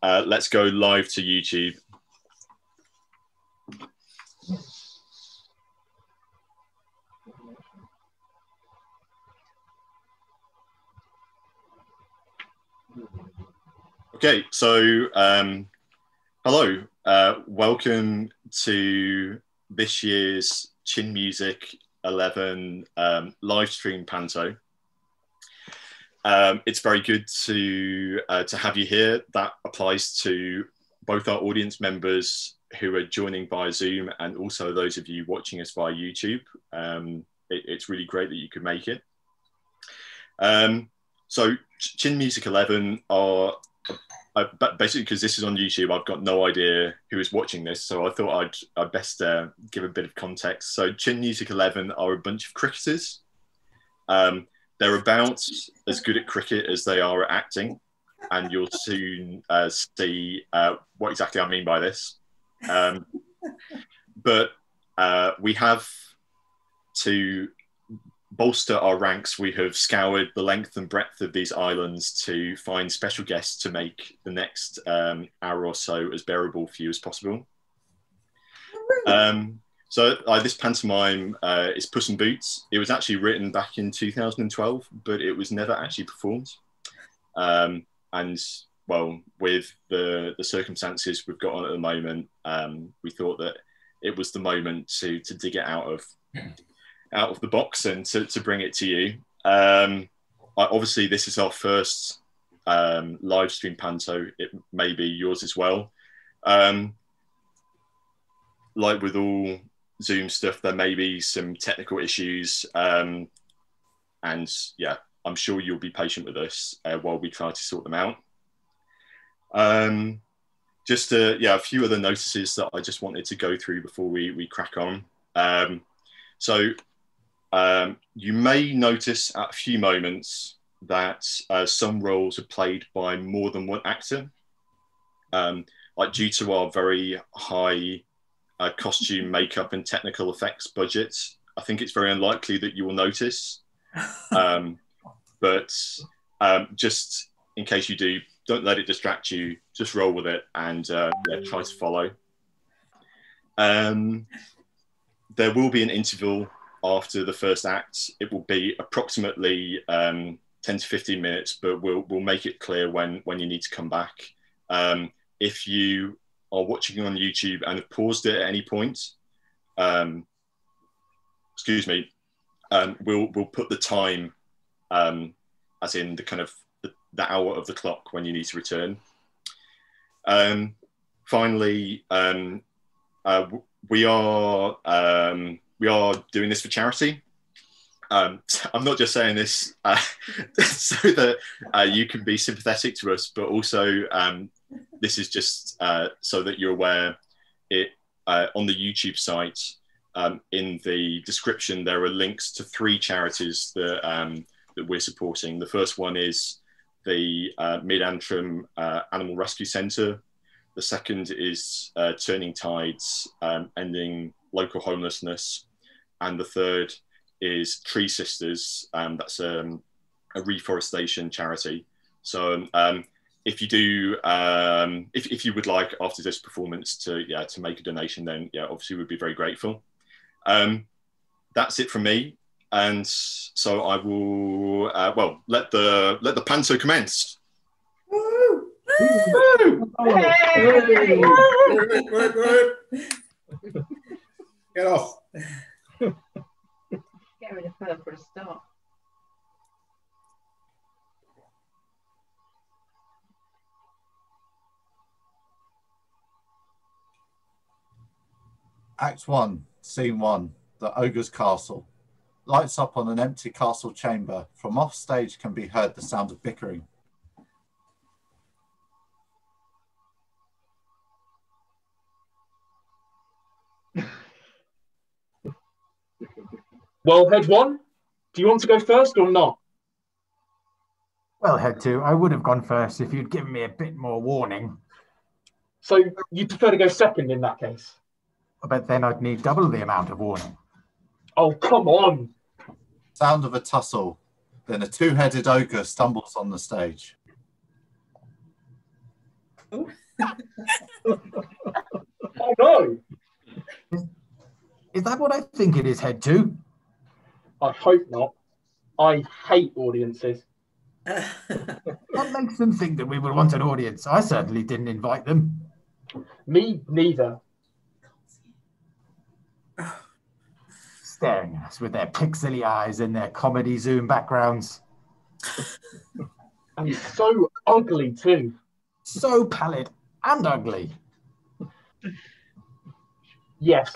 Let's go live to YouTube. Okay, so hello, welcome to this year's Chin Music 11 live stream panto. It's very good to have you here. That applies to both our audience members who are joining via Zoom and also those of you watching us via YouTube. It's really great that you could make it. So Chin Music 11 are basically, because this is on YouTube, I've got no idea who is watching this, so I thought I'd best give a bit of context. So Chin Music 11 are a bunch of cricketers. They're about as good at cricket as they are at acting, and you'll soon see what exactly I mean by this. But we have to bolster our ranks. We have scoured the length and breadth of these islands to find special guests to make the next hour or so as bearable for you as possible. So this pantomime is Puss in Boots. It was actually written back in 2012, but it was never actually performed. And well, with the circumstances we've got on at the moment, we thought that it was the moment to dig it out of the box and to bring it to you. Obviously, this is our first live stream panto. It may be yours as well. Like with all Zoom stuff, there may be some technical issues, and yeah, I'm sure you'll be patient with us while we try to sort them out. Just a few other notices that I just wanted to go through before we crack on. So you may notice at a few moments that some roles are played by more than one actor. Like due to our very high costume, makeup and technical effects budgets, I think it's very unlikely that you will notice. But just in case you do, don't let it distract you, just roll with it and try to follow. There will be an interval after the first act. It will be approximately 10 to 15 minutes, but we'll make it clear when you need to come back. If you are watching on YouTube and have paused it at any point, excuse me, we'll put the time as in the kind of the hour of the clock when you need to return. Finally, we are doing this for charity. I'm not just saying this so that you can be sympathetic to us, but also this is just so that you're aware. On the YouTube site, in the description, there are links to 3 charities that we're supporting. The first one is the Mid-Antrim Animal Rescue Centre. The second is Turning Tides, ending local homelessness. And the third is Tree Sisters, that's a reforestation charity. So if you do, if you would like after this performance to make a donation, then obviously we'd be very grateful. That's it from me, and so I will let the panto commence. Woo! Woo! Hey! Get off. Get rid of her for a start. Act 1, Scene 1, The Ogre's Castle. Lights up on an empty castle chamber. From off stage can be heard the sound of bickering. Well, Head 1, do you want to go first or not? Well, Head 2, I would have gone first if you'd given me a bit more warning. So you prefer to go second in that case? But then I'd need double the amount of warning. Oh, come on. Sound of a tussle. Then a 2-headed ogre stumbles on the stage. Oh no! Is that what I think it is, Head 2? I hope not. I hate audiences. What makes them think that we would want an audience? I certainly didn't invite them. Me neither. Staring at us with their pixely eyes and their comedy Zoom backgrounds. And so ugly too. So pallid and ugly. Yes,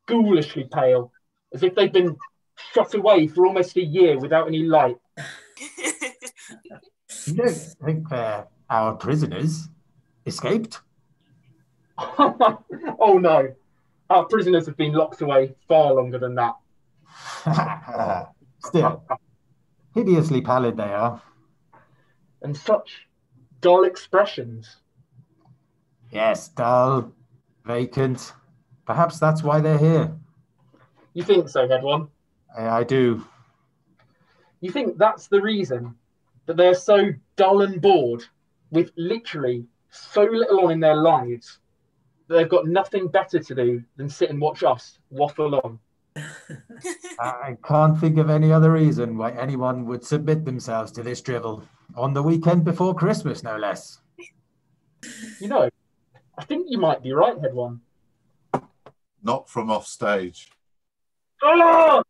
ghoulishly pale, as if they've been shut away for almost a year without any light. You don't think they're our prisoners? Escaped? Oh no, our prisoners have been locked away far longer than that. Still, hideously pallid they are. And such dull expressions. Yes, dull, vacant. Perhaps that's why they're here. You think so, Head One? I do. You think that's the reason that they're so dull and bored with literally so little on in their lives that they've got nothing better to do than sit and watch us waffle on? I can't think of any other reason why anyone would submit themselves to this drivel on the weekend before Christmas, no less. You know, I think you might be right, Head One. Not from off stage. Ah!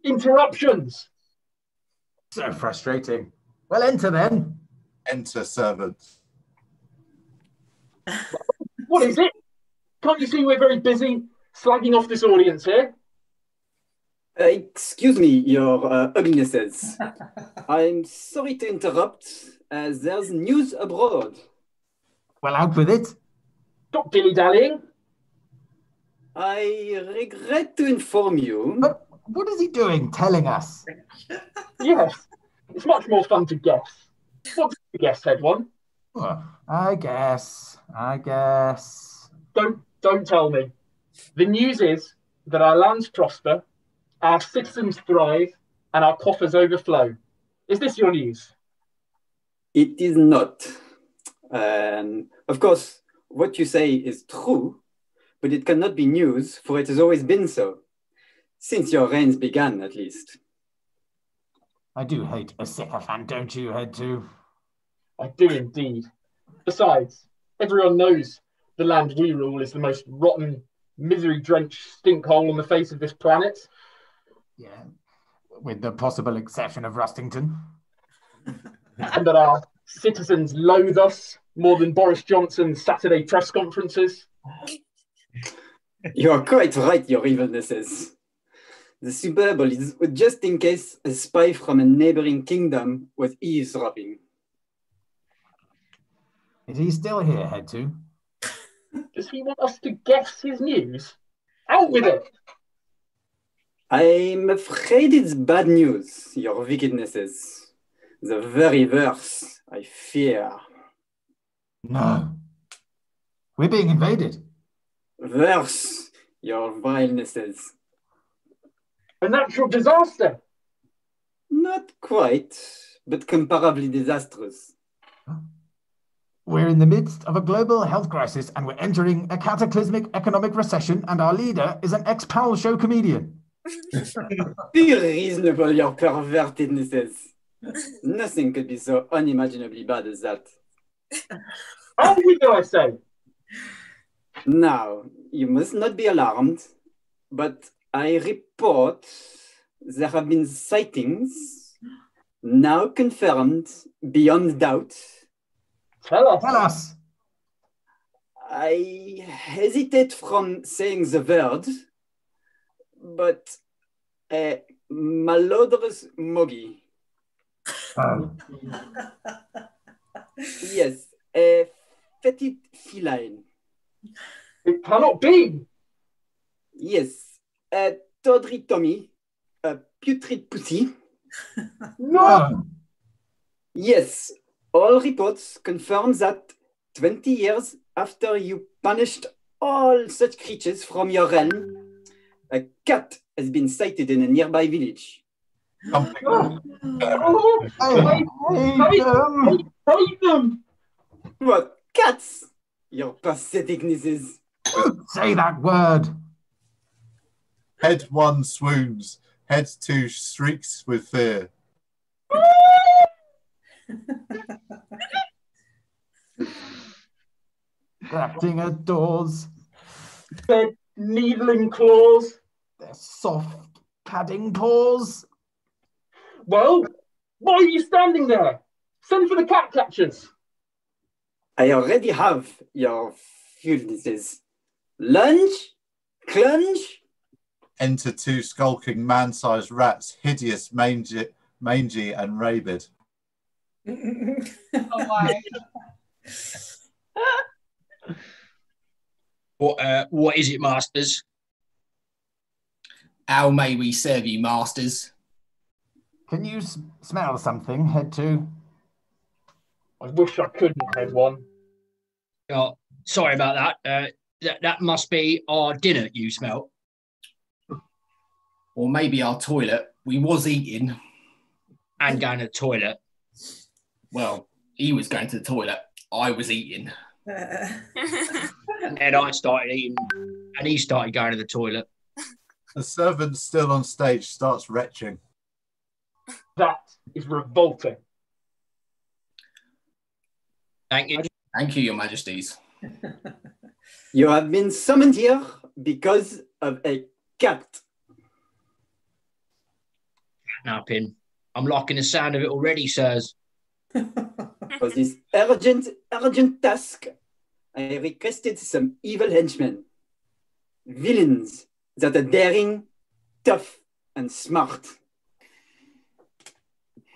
Interruptions! So frustrating. Well, enter then. Enter servants. What is it? Can't you see we're very busy slagging off this audience here? Excuse me, your uglinesses. I'm sorry to interrupt, as there's news abroad. Well, out with it. Stop dilly-dallying. I regret to inform you. But what is he doing telling us? Yes, it's much more fun to guess. What's the guess, Head One? Well, I guess. Don't tell me. The news is that our lands prosper, our citizens thrive, and our coffers overflow. Is this your news? It is not. Of course, what you say is true, but it cannot be news, for it has always been so. Since your reigns began, at least. I do hate a sycophant, don't you, Head 2? I do indeed. Besides, everyone knows the land we rule is the most rotten, misery-drenched stinkhole on the face of this planet. Yeah, with the possible exception of Rustington. And that our citizens loathe us more than Boris Johnson's Saturday press conferences. You are quite right, your evilnesses. The suburb is just in case a spy from a neighboring kingdom was eavesdropping. Is he still here, Head 2? Does he want us to guess his news? Out with it! I'm afraid it's bad news, your wickednesses. The very worst, I fear. No. We're being invaded. Worse, your vilenesses. A natural disaster! Not quite, but comparably disastrous. We're in the midst of a global health crisis and we're entering a cataclysmic economic recession and our leader is an ex-Powell show comedian. Be reasonable, your pervertednesses. Nothing could be so unimaginably bad as that. Out with it, I say! Now, you must not be alarmed, but I report there have been sightings, now confirmed beyond doubt. Tell us. Tell us. I hesitate from saying the word, but a malodorous moggy. Oh. Yes, a fetid feline. It cannot be! Yes, a tawdry tummy, a putrid pussy. No! Oh. Yes, all reports confirm that 20 years after you banished all such creatures from your realm, a cat has been sighted in a nearby village. Something Oh, I hate them. hate them! What, cats? Your patheticnesses. Don't say that word. Head 1 swoons. Head 2 shrieks with fear. Acting adores. Their needling claws. Their soft padding paws. Well, why are you standing there? Send for the cat catchers. I already have your filthinesses. Lunge, clunge. Enter 2 skulking man-sized rats, hideous, mangy and rabid. Oh my What is it, masters? How may we serve you, masters? Can you smell something, head 2? I wish I couldn't, head 1. Oh, sorry about that. That must be our dinner you smell. Or maybe our toilet. We was eating. And going to the toilet. Well, he was going to the toilet. I was eating. And then I started eating, and he started going to the toilet. The servant still on stage starts retching. That is revolting. Thank you. Thank you, your majesties. You have been summoned here because of a cat. Napping. I'm liking the sound of it already, sirs. For this urgent task, I requested some evil henchmen. Villains that are daring, tough, and smart.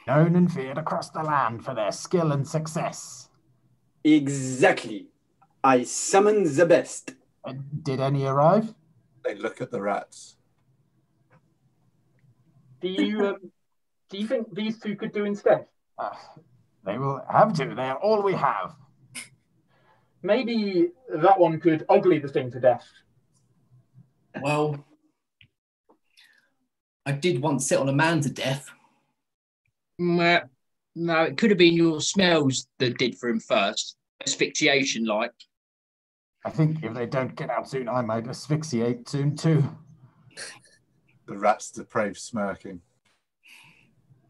Known and feared across the land for their skill and success. Exactly. I summoned the best. Did any arrive? They look at the rats. Do you think these 2 could do instead? They will have to. They are all we have. Maybe that one could ugly the thing to death. Well, I did once sit on a man to death. No, it could have been your smells that did for him first. Asphyxiation, like. I think if they don't get out soon, I might asphyxiate soon too. The rat's depraved smirking.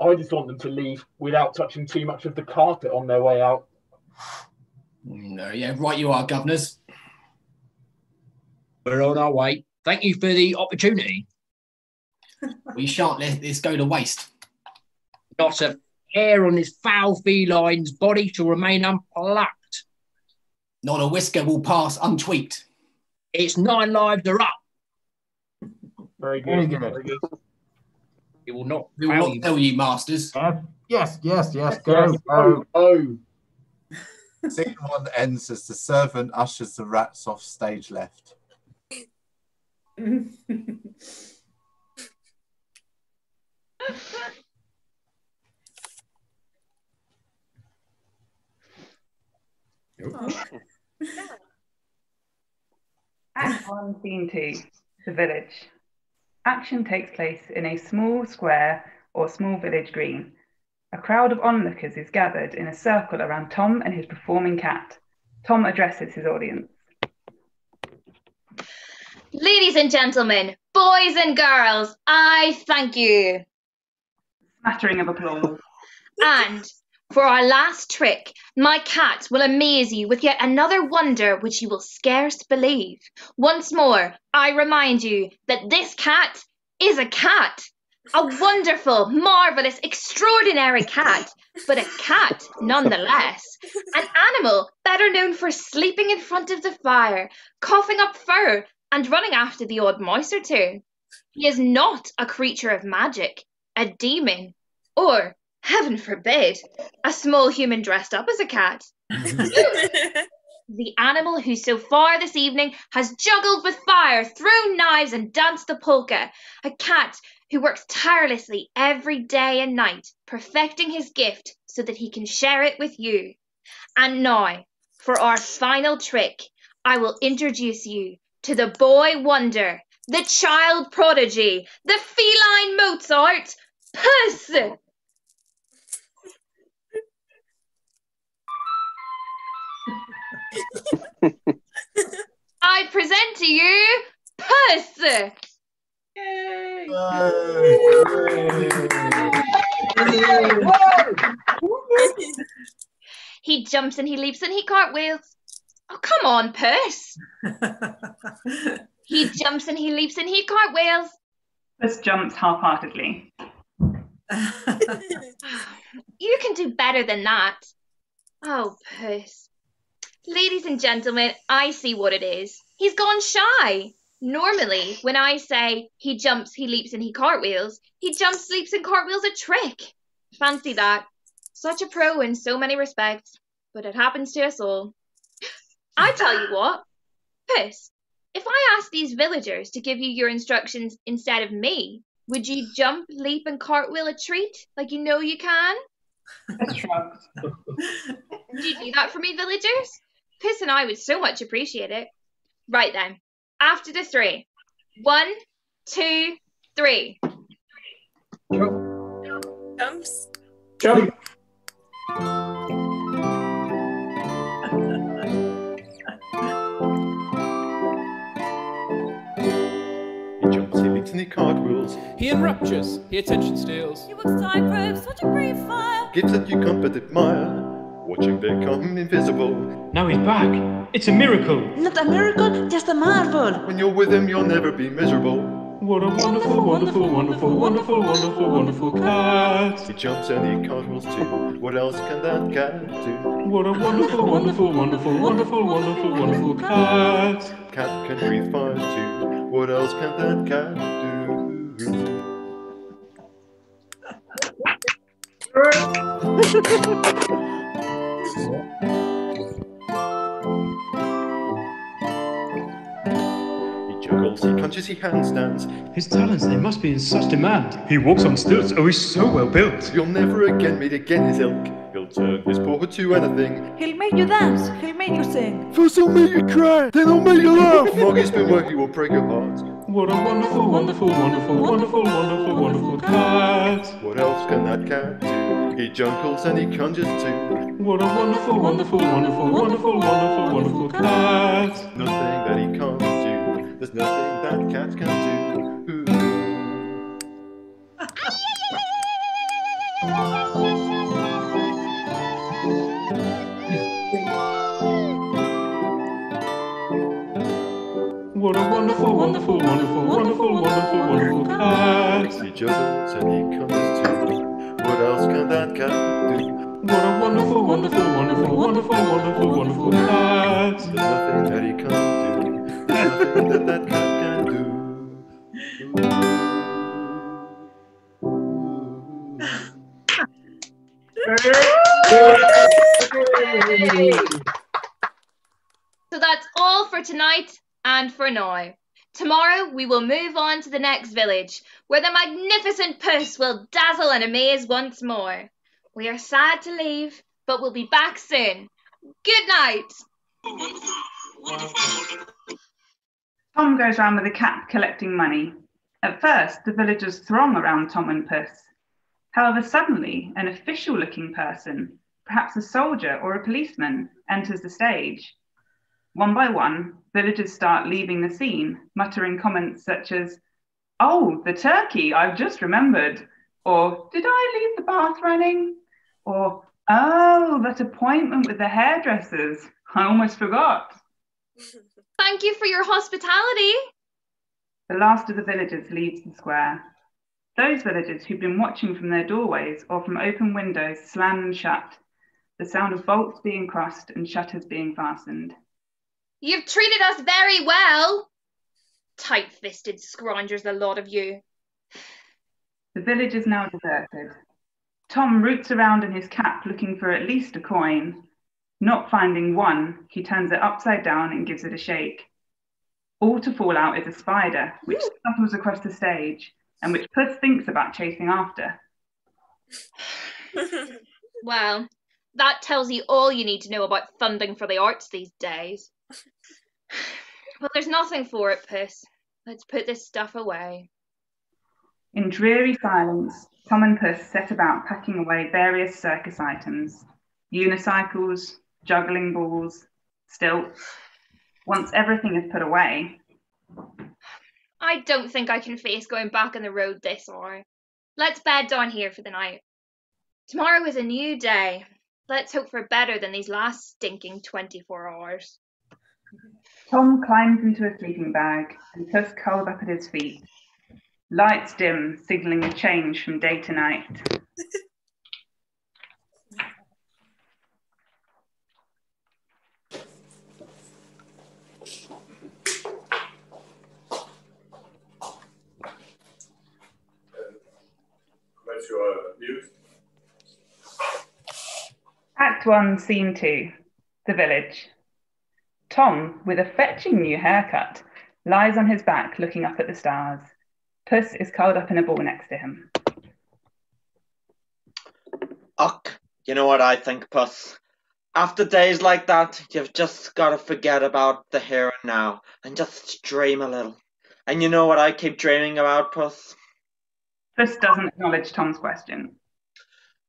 I just want them to leave without touching too much of the carpet on their way out. No, yeah, right you are, governors. We're on our way. Thank you for the opportunity. We shan't let this go to waste. Not a hair on this foul feline's body shall remain unplucked. Not a whisker will pass untweaked. Its 9 lives are up. Very good. Very good. Very good. It will not We will fail not you. tell you, masters. Yes. Go. Yes, Go. oh. Scene 1 ends as the servant ushers the rats off stage left. Act 1, Scene 2, the village. Action takes place in a small square or small village green. A crowd of onlookers is gathered in a circle around Tom and his performing cat. Tom addresses his audience. Ladies and gentlemen, boys and girls, I thank you. Smattering of applause. And for our last trick, my cat will amaze you with yet another wonder which you will scarce believe. Once more, I remind you that this cat is a cat. A wonderful, marvellous, extraordinary cat, but a cat nonetheless. An animal better known for sleeping in front of the fire, coughing up fur, and running after the odd mouse or two. He is not a creature of magic, a demon, or, heaven forbid, a small human dressed up as a cat. The animal who so far this evening has juggled with fire, thrown knives, and danced the polka. A cat who works tirelessly every day and night, perfecting his gift so that he can share it with you. And now, for our final trick, I will introduce you to the boy wonder, the child prodigy, the feline Mozart, Puss! I present to you Puss. Yay! He jumps and he leaps and he cartwheels. Oh, come on, Puss. He jumps and he leaps and he cartwheels. Puss jumps half-heartedly. You can do better than that. Oh, Puss. Ladies and gentlemen, I see what it is. He's gone shy. Normally, when I say he jumps, he leaps, and he cartwheels, he jumps, leaps, and cartwheels a trick. Fancy that. Such a pro in so many respects, but it happens to us all. I tell you what, Puss, if I asked these villagers to give you your instructions instead of me, would you jump, leap, and cartwheel a treat like you know you can? Puss shrugs. Would you do that for me, villagers? Puss and I would so much appreciate it. Right then, after the three. 1, 2, 3. Jumps. Jump. He jumps, he leaps, and he cartwheels. He enraptures, he attention steals. He works tightrope, such a brave fire. Gives that you can't but admire. Watch him become invisible. Now he's back. It's a miracle. Not a miracle, just a marvel. When you're with him, you'll never be miserable. What a wonderful, wonderful, wonderful, wonderful, wonderful, wonderful cat. He jumps and he cartwheels too. What else can that cat do? What a wonderful, wonderful, wonderful, wonderful, wonderful, wonderful cat. Cat can breathe fire too. What else can that cat do? He juggles, he punches, he handstands. His talents, they must be in such demand. He walks on stilts, oh, he's so well built. You'll never again meet again his ilk. He'll turn his paw to anything. He'll make you dance, he'll make you sing. First he'll make you cry, then he'll make you laugh. Moggy's been working, will break your heart. What a wonderful, wonderful, wonderful, wonderful, wonderful, wonderful cat. What else can that cat do? He juggles and he conjures too. What a wonderful, wonderful, wonderful, wonderful, wonderful, wonderful cat. Nothing that he can't do. There's nothing that cat can do. What a wonderful, wonderful, wonderful, wonderful, wonderful, wonderful cat. He juggles and he conjures too. What else can that cat do? What a wonderful, wonderful, wonderful, wonderful, wonderful, wonderful cat. There's nothing that he can't do. There's nothing that that cat can do. So that's all for tonight and for now. Tomorrow we will move on to the next village, where the magnificent Puss will dazzle and amaze once more. We are sad to leave, but we'll be back soon. Good night. Tom goes round with a cat collecting money. At first, the villagers throng around Tom and Puss. However, suddenly, an official-looking person, perhaps a soldier or a policeman, enters the stage. One by one, villagers start leaving the scene, muttering comments such as, "Oh, the turkey, I've just remembered," or "Did I leave the bath running?" Or, "Oh, that appointment with the hairdressers, I almost forgot." Thank you for your hospitality. The last of the villagers leaves the square. Those villagers who've been watching from their doorways or from open windows slam and shut, the sound of bolts being crossed and shutters being fastened. You've treated us very well. Tight-fisted scroungers, the lot of you. The village is now deserted. Tom roots around in his cap looking for at least a coin. Not finding one, he turns it upside down and gives it a shake. All to fall out is a spider, which scuttles across the stage and which Puss thinks about chasing after. Well, that tells you all you need to know about funding for the arts these days. Well, there's nothing for it, Puss. Let's put this stuff away. In dreary silence, Tom and Puss set about packing away various circus items: unicycles, juggling balls, Still, once everything is put away, I don't think I can face going back on the road this hour. Let's bed down here for the night. Tomorrow is a new day. Let's hope for better than these last stinking 24 hours. Tom climbs into a sleeping bag and Puss curls up at his feet. Lights dim, signalling a change from day to night. Act 1, Scene 2, the village. Tom, with a fetching new haircut, lies on his back looking up at the stars. Puss is curled up in a ball next to him. Uck, you know what I think, Puss? After days like that, you've just got to forget about the here and now and just dream a little. And you know what I keep dreaming about, Puss? Puss doesn't acknowledge Tom's question.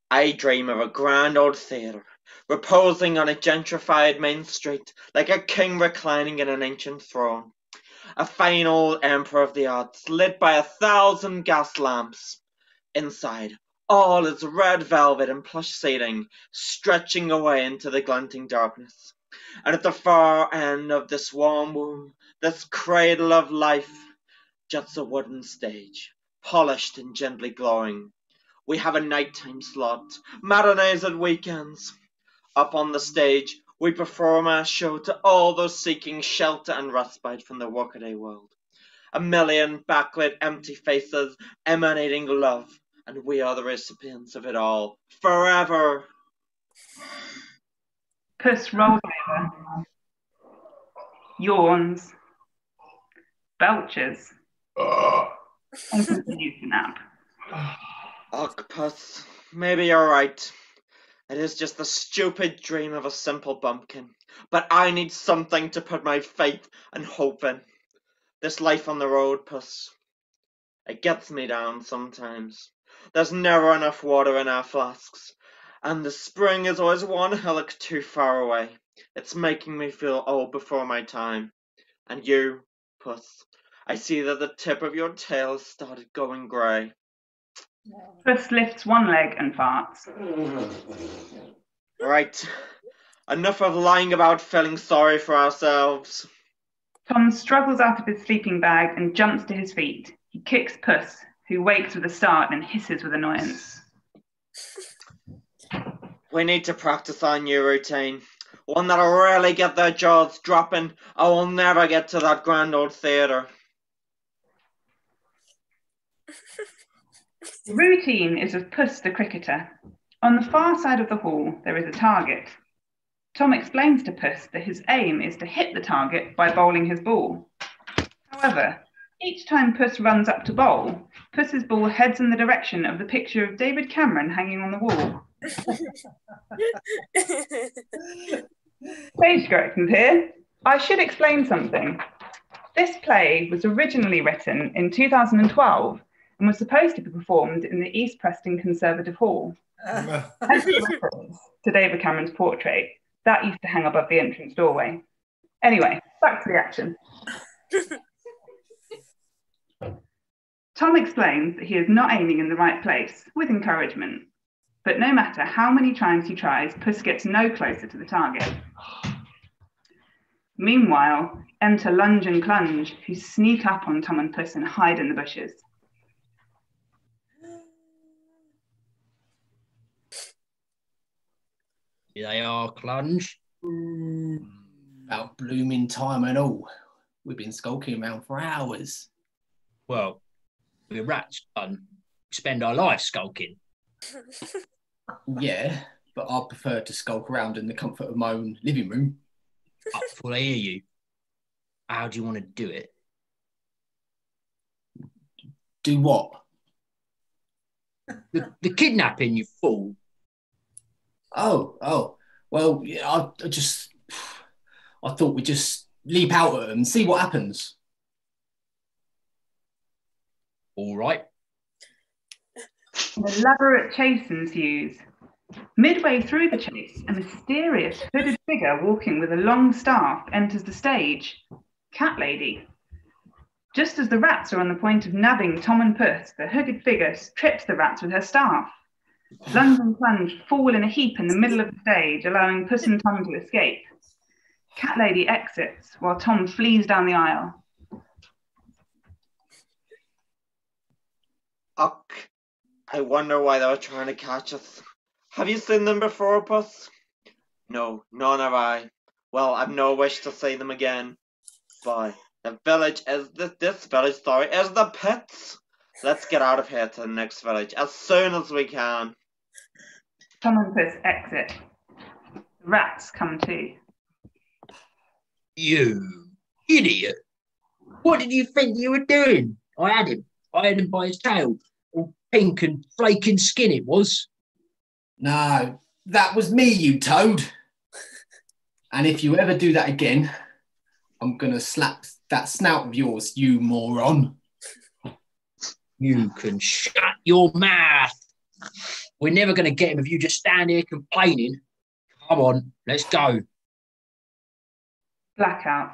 I dream of a grand old theatre, reposing on a gentrified main street like a king reclining in an ancient throne. A fine old emperor of the arts, lit by 1,000 gas lamps. Inside, all is red velvet and plush seating, stretching away into the glinting darkness. And at the far end of this warm womb, this cradle of life, juts a wooden stage, polished and gently glowing. We have a nighttime slot, matinees and weekends. Up on the stage, we perform our show to all those seeking shelter and respite from the workaday world. A million backlit empty faces emanating love, and we are the recipients of it all, forever. Puss rolls over, yawns, belches, and continues to nap. Ugh, Puss, maybe you're right. It is just the stupid dream of a simple bumpkin. But I need something to put my faith and hope in. This life on the road, Puss, it gets me down sometimes. There's never enough water in our flasks, and the spring is always one hillock too far away. It's making me feel old before my time. And you, Puss, I see that the tip of your tail has started going grey. Puss lifts one leg and farts. Right. Enough of lying about feeling sorry for ourselves. Tom struggles out of his sleeping bag and jumps to his feet. He kicks Puss, who wakes with a start and hisses with annoyance. We need to practice our new routine. One that'll really get their jaws dropping, or we'll never get to that grand old theatre. The routine is of Puss the cricketer. On the far side of the hall, there is a target. Tom explains to Puss that his aim is to hit the target by bowling his ball. However, each time Puss runs up to bowl, Puss's ball heads in the direction of the picture of David Cameron hanging on the wall. Stage corrections here. I should explain something. This play was originally written in 2012 and was supposed to be performed in the East Preston Conservative Hall. As a reference to David Cameron's portrait, that used to hang above the entrance doorway. Anyway, back to the action. Tom explains that he is not aiming in the right place, with encouragement. But no matter how many times he tries, Puss gets no closer to the target. Meanwhile, enter Lunge and Clunge, who sneak up on Tom and Puss and hide in the bushes. Here they are, Clunge. About blooming time and all. We've been skulking around for hours. Well, we're rats, son. We spend our lives skulking. Yeah, but I prefer to skulk around in the comfort of my own living room. Up before they hear you. How do you want to do it? Do what? The kidnapping, you fool. Oh. Well, yeah, I thought we'd just leap out at them and see what happens. All right. An elaborate chase ensues. Midway through the chase, a mysterious hooded figure walking with a long staff enters the stage. Cat Lady. Just as the rats are on the point of nabbing Tom and Puss, the hooded figure trips the rats with her staff. Lunge and Plunge fall in a heap in the middle of the stage, allowing Puss and Tom to escape. Cat Lady exits while Tom flees down the aisle. Uck. I wonder why they were trying to catch us. Have you seen them before, Puss? No, none have I. Well, I've no wish to see them again. But the village is this village, sorry, is the pits. Let's get out of here to the next village as soon as we can. Tom and Puss exit. The rats come too. You idiot! What did you think you were doing? I had him by his tail. All pink and flaking skin it was. No, that was me, you toad. And if you ever do that again, I'm going to slap that snout of yours, you moron. You can shut your mouth. We're never going to get him if you just stand here complaining. Come on, let's go. Blackout.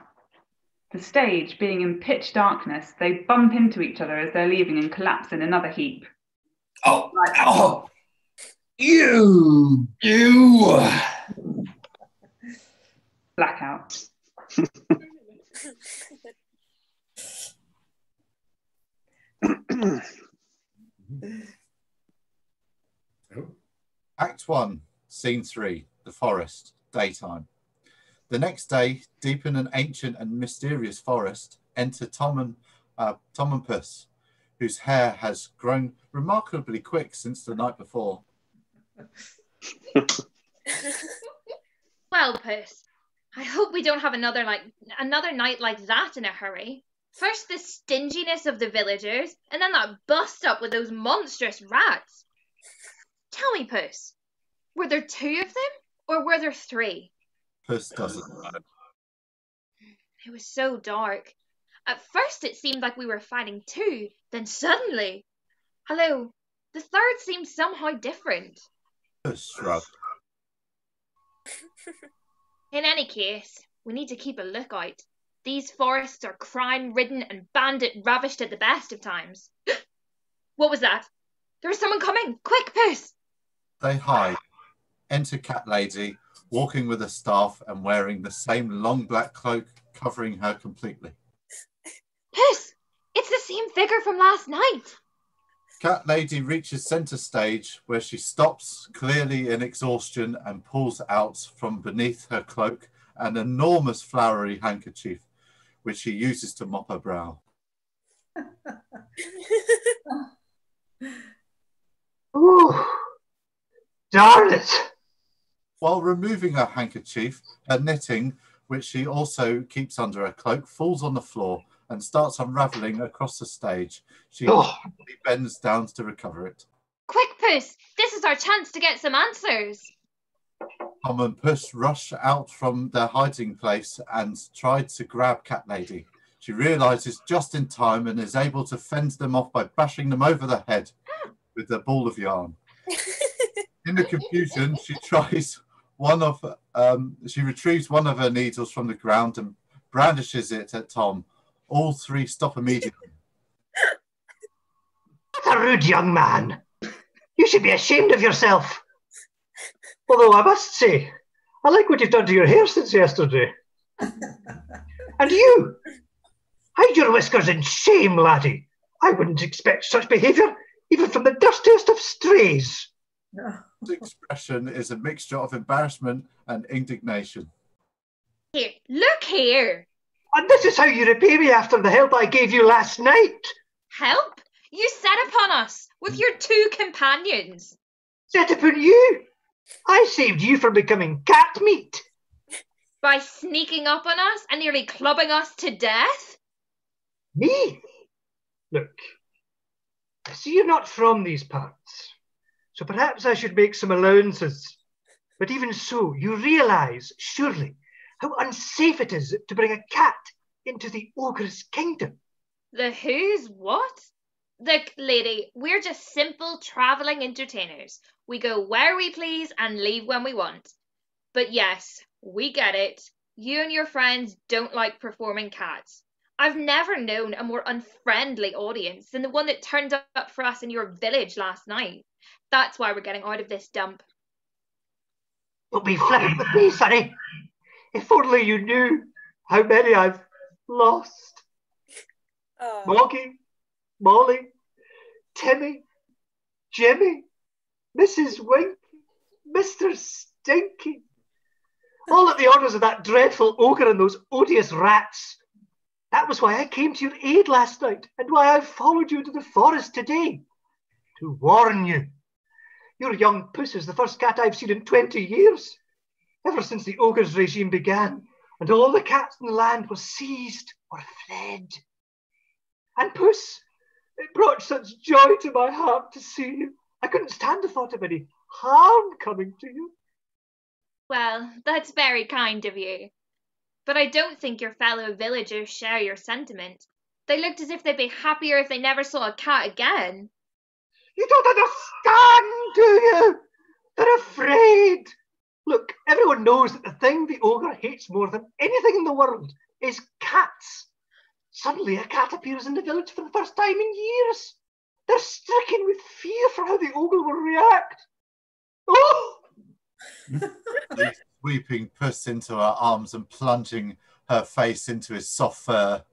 The stage being in pitch darkness, they bump into each other as they're leaving and collapse in another heap. Oh, Right. oh, You. Blackout. Act 1, Scene 3, The Forest, daytime. The next day, deep in an ancient and mysterious forest, enter Tom and Puss, whose hair has grown remarkably quick since the night before. Well, Puss, I hope we don't have another night like that in a hurry. First the stinginess of the villagers, and then that bust up with those monstrous rats. Tell me, Puss, were there 2 of them, or were there 3? Puss doesn't know. It was so dark. At first it seemed like we were fighting 2, then suddenly, although the third seemed somehow different. Puss shrugged. In any case, we need to keep a lookout. These forests are crime-ridden and bandit-ravished at the best of times. What was that? There is someone coming! Quick, Puss! They hide. Enter Cat Lady, walking with a staff and wearing the same long black cloak covering her completely. Puss! It's the same figure from last night! Cat Lady reaches centre stage where she stops, clearly in exhaustion, and pulls out from beneath her cloak an enormous flowery handkerchief, which she uses to mop her brow. Ooh, darn it! While removing her handkerchief, her knitting, which she also keeps under her cloak, falls on the floor and starts unravelling across the stage. She bends down to recover it. Quick, Puss! This is our chance to get some answers! Tom and Puss rush out from their hiding place and try to grab Cat Lady. She realises just in time and is able to fend them off by bashing them over the head with a ball of yarn. In the confusion, she retrieves one of her needles from the ground and brandishes it at Tom. All 3 stop immediately. That's a rude young man. You should be ashamed of yourself. Although I must say, I like what you've done to your hair since yesterday. And you, hide your whiskers in shame, laddie. I wouldn't expect such behaviour, even from the dustiest of strays. The expression is a mixture of embarrassment and indignation. Here, look here! And this is how you repay me after the help I gave you last night. Help? You set upon us with your 2 companions. Set upon you? I saved you from becoming cat meat. By sneaking up on us and nearly clubbing us to death? Me? Look, I see you're not from these parts, so perhaps I should make some allowances. But even so, you realise, surely, how unsafe it is to bring a cat into the ogre's kingdom. The who's what? Look, lady, we're just simple travelling entertainers. We go where we please and leave when we want. But yes, we get it. You and your friends don't like performing cats. I've never known a more unfriendly audience than the one that turned up for us in your village last night. That's why we're getting out of this dump. Don't be flippant with me, Sonny. If only you knew how many I've lost. Moggy, Molly, Timmy, Jimmy, Mrs. Winky, Mr. Stinky. All at the orders of that dreadful ogre and those odious rats. That was why I came to your aid last night, and why I followed you to the forest today. To warn you. Your young puss is the first cat I've seen in 20 years. Ever since the ogre's regime began, and all the cats in the land were seized or fled. And puss, it brought such joy to my heart to see you. I couldn't stand the thought of any harm coming to you. Well, that's very kind of you. But I don't think your fellow villagers share your sentiment. They looked as if they'd be happier if they never saw a cat again. You don't understand, do you? They're afraid. Look, everyone knows that the thing the ogre hates more than anything in the world is cats. Suddenly a cat appears in the village for the first time in years. They're stricken with fear for how the ogre will react. Oh! Sweeping Puss into her arms and plunging her face into his soft fur.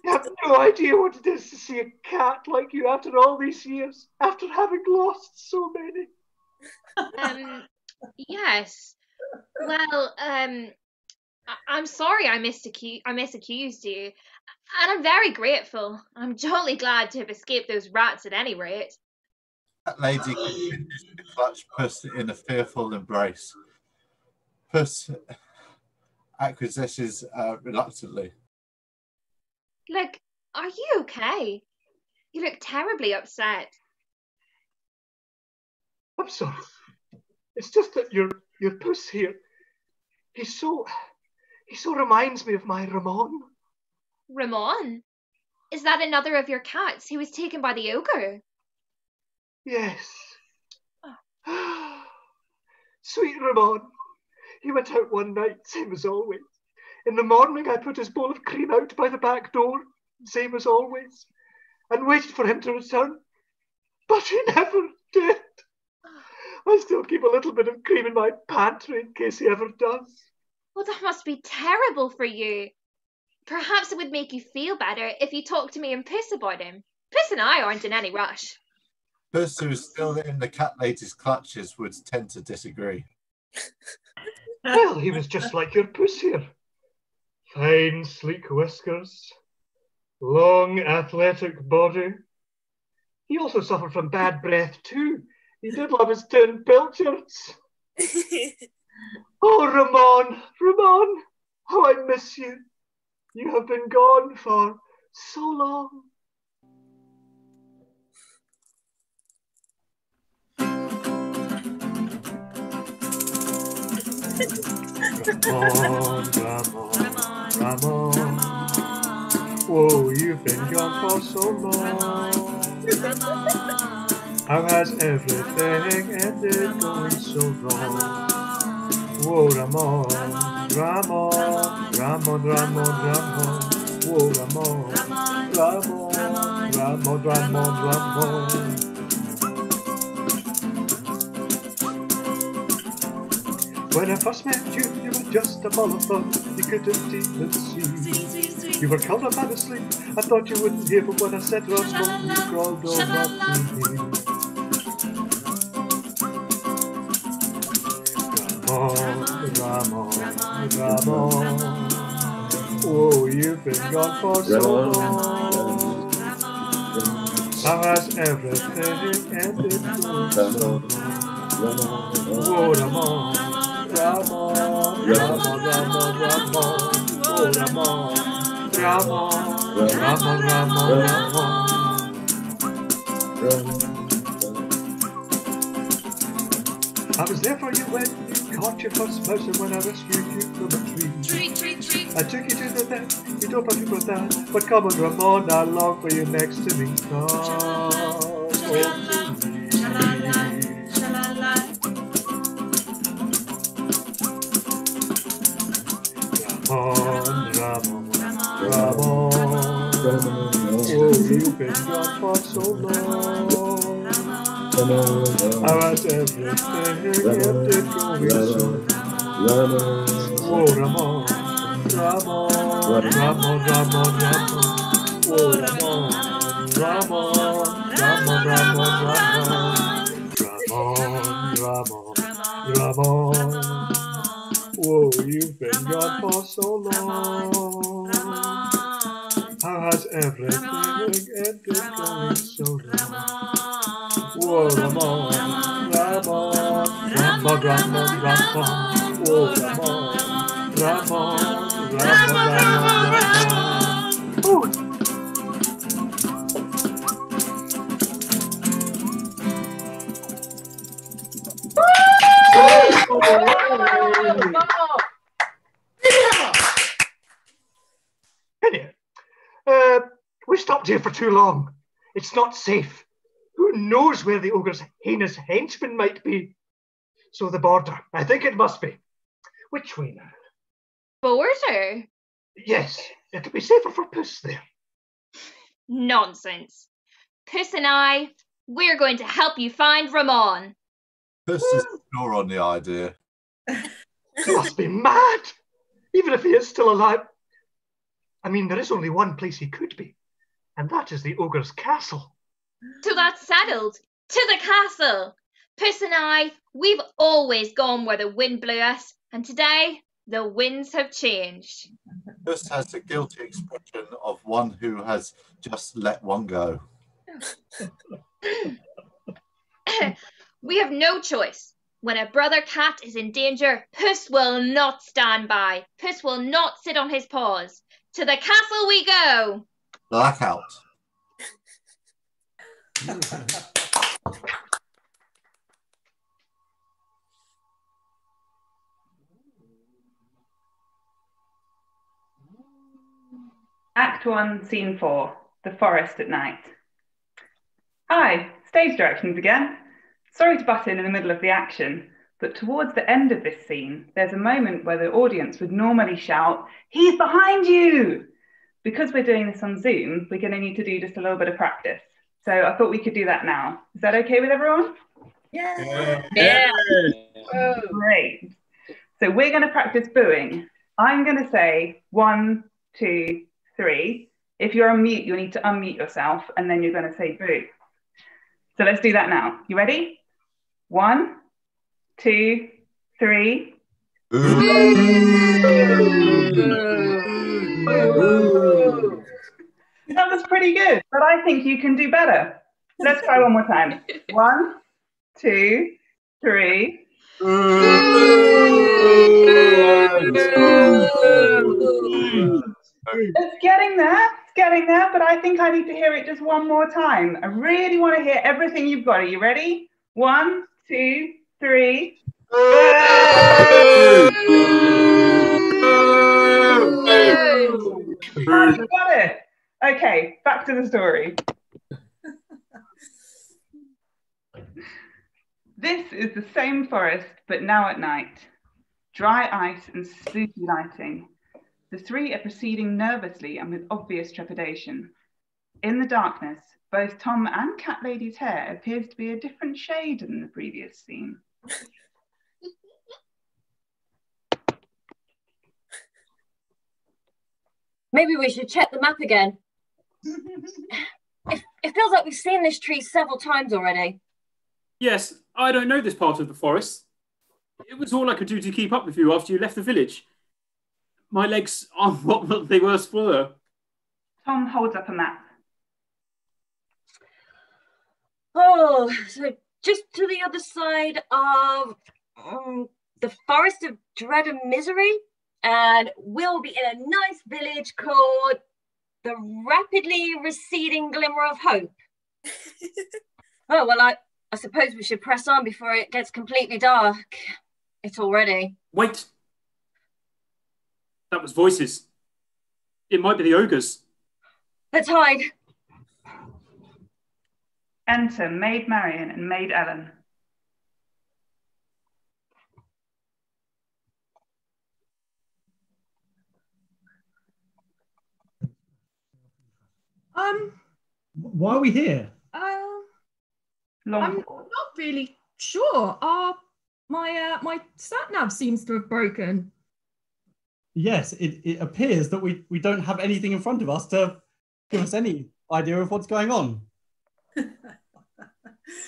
You have no idea what it is to see a cat like you after all these years, after having lost so many. Yes. Well, I'm sorry I misaccused you, and I'm very grateful. I'm jolly glad to have escaped those rats at any rate. That lady continues to clutch Puss in a fearful embrace. Puss acquiesces reluctantly. Look, are you okay? You look terribly upset. I'm sorry. It's just that your Puss here, he so reminds me of my Ramon. Ramon? Is that another of your cats who was taken by the ogre? Yes. Sweet Ramon. He went out one night, same as always. In the morning, I put his bowl of cream out by the back door, same as always, and waited for him to return. But he never did. I still keep a little bit of cream in my pantry in case he ever does. Well, that must be terrible for you. Perhaps it would make you feel better if you talked to me and Puss about him. Puss and I aren't in any rush. Puss, who is still in the cat lady's clutches, would tend to disagree. Well, he was just like your Puss here. Fine, sleek whiskers, long, athletic body. He also suffered from bad breath, too. He did love his tin pilchards. Oh, Ramon, Ramon, how I miss you. You have been gone for so long. Ramon. Whoa, you've been gone for so long. How has everything ended going so wrong? Whoa, Ramon. Whoa, Ramon. When I first met you, you were just a ball of fun. You couldn't even see. You were curled up and asleep. I thought you wouldn't hear, but when I said Ramon, you crawled over to me. Ramon. Oh, you've been gone for so long. How has everything ended going so long? Oh, Ramon. Ramon. Oh, Ramon. I was there for you when you caught you first person when I rescued you from a tree. I took you to the vet, you don't have to go down, but come on, Ramon, I long for you next to me. Come to me. Ramon, oh, you've been gone for so long. How has everything kept it going so long? Oh, Ramon, Ramon, Ramon, Ramon, Ramon. Oh, Ramon, Ramon, Ramon, Ramon, Ramon. Ramon, Ramon. Whoa, you've been gone for so long. How has everything ended going so long? Whoa, Ramon, Ramon, Ramon, Ramon, Ramon. Whoa, Ramon, Ramon, Ramon, Ramon, Ramon. Ooh. We stopped here for too long. It's not safe. Who knows where the ogre's heinous henchman might be? So the border. I think it must be. Which way now? Border? Yes, it'll be safer for Puss there. Nonsense. Puss and I, we're going to help you find Ramon. Puss is sure on the idea. He must be mad. Even if he is still alive. I mean, there is only one place he could be, and that is the ogre's castle. So that's settled. To the castle. Puss and I, we've always gone where the wind blew us, and today the winds have changed. Puss has the guilty expression of one who has just let one go. We have no choice. When a brother cat is in danger, Puss will not stand by. Puss will not sit on his paws. To the castle we go. Blackout. Act 1, Scene 4, The Forest at Night. Hi, stage directions again. Sorry to butt in the middle of the action, but towards the end of this scene, there's a moment where the audience would normally shout, "He's behind you!" Because we're doing this on Zoom, we're going to need to do just a little bit of practice. So I thought we could do that now. Is that okay with everyone? Yeah. Great. So we're going to practice booing. I'm going to say 1, 2, 3. If you're on mute, you'll need to unmute yourself, and then you're going to say boo. So let's do that now. You ready? 1, 2, 3. That was pretty good, but I think you can do better. Let's try one more time. 1, 2, 3. It's getting there, but I think I need to hear it just one more time. I really want to hear everything you've got. Are you ready? 1, 2, 3. You got it. Okay, back to the story. This is the same forest, but now at night. Dry ice and spooky lighting. The three are proceeding nervously and with obvious trepidation. In the darkness, both Tom and Cat Lady's hair appears to be a different shade than the previous scene. Maybe we should check the map again. It feels like we've seen this tree several times already. Yes, I don't know this part of the forest. It was all I could do to keep up with you after you left the village. My legs aren't what they were before. Tom holds up a map. Oh, so just to the other side of the Forest of Dread and Misery, and we'll be in a nice village called the Rapidly Receding Glimmer of Hope. Oh, well, I suppose we should press on before it gets completely dark. it already. Wait. That was voices. It might be the ogres. Let's hide. Enter Maid Marian and Maid Ellen. Why are we here? Long I'm not really sure. My sat nav seems to have broken. Yes, it appears that we don't have anything in front of us to give us any idea of what's going on.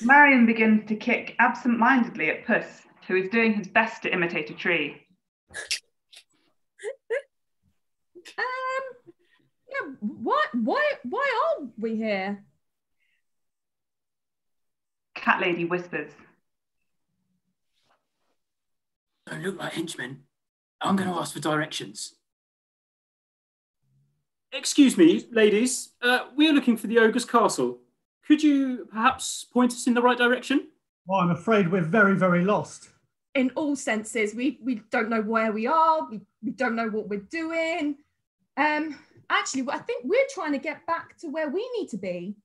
Marion begins to kick absent-mindedly at Puss, who is doing his best to imitate a tree. Yeah, why are we here? Cat Lady whispers. Don't look like henchmen. I'm going to ask for directions. Excuse me, ladies. We are looking for the ogre's castle. Could you perhaps point us in the right direction? Well, I'm afraid we're very, very lost. In all senses, we don't know where we are. We don't know what we're doing. Actually, I think we're trying to get back to where we need to be.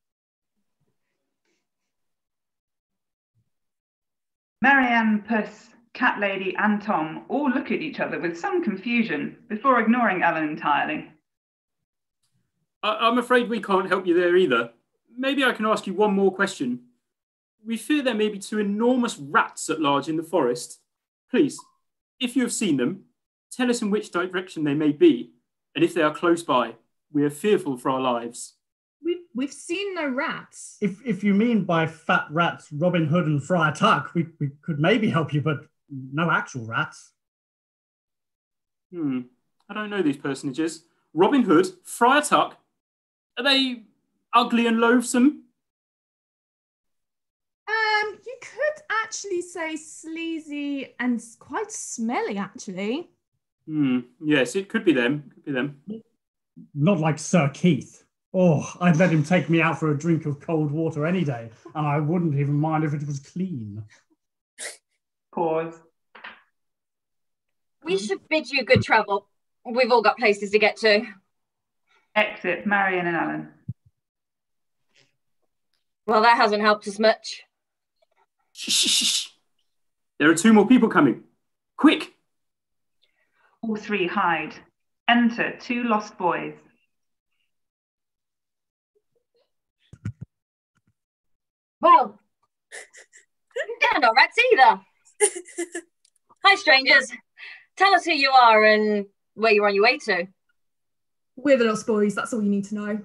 Marianne, Puss, Cat Lady and Tom all look at each other with some confusion before ignoring Ellen entirely. I'm afraid we can't help you there either. Maybe I can ask you one more question. We fear there may be 2 enormous rats at large in the forest. Please, if you have seen them, tell us in which direction they may be, and if they are close by. We are fearful for our lives. We've seen no rats. If you mean by fat rats Robin Hood and Friar Tuck, we could maybe help you, but no actual rats. I don't know these personages. Robin Hood, Friar Tuck, are they ugly and loathsome? You could actually say sleazy and quite smelly, actually. Yes, it could be them. Could be them. Not like Sir Keith. Oh, I'd let him take me out for a drink of cold water any day, and I wouldn't even mind if it was clean. Pause. We should bid you good travel. We've all got places to get to. Exit Marion and Ellen. Well, that hasn't helped us much. Shh. There are 2 more people coming. Quick! All 3 hide. Enter 2 lost boys. Well, they're not rats either. Hi, strangers. Tell us who you are and where you're on your way to. We're the Lost Boys, that's all you need to know.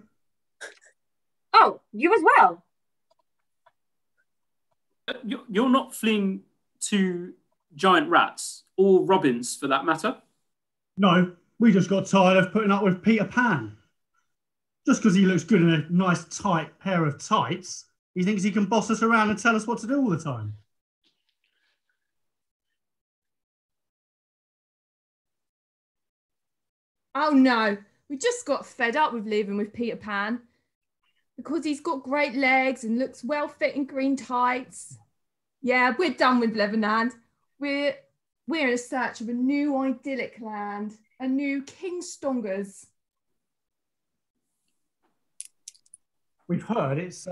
Oh, you as well? You're not fleeing to giant rats, or robins for that matter? No, we just got tired of putting up with Peter Pan. Just because he looks good in a nice tight pair of tights, he thinks he can boss us around and tell us what to do all the time. Oh no, we just got fed up with living with Peter Pan because he's got great legs and looks well fit in green tights. Yeah, we're done with Leatherland. We're in search of a new idyllic land, a new King Stongers. We've heard it's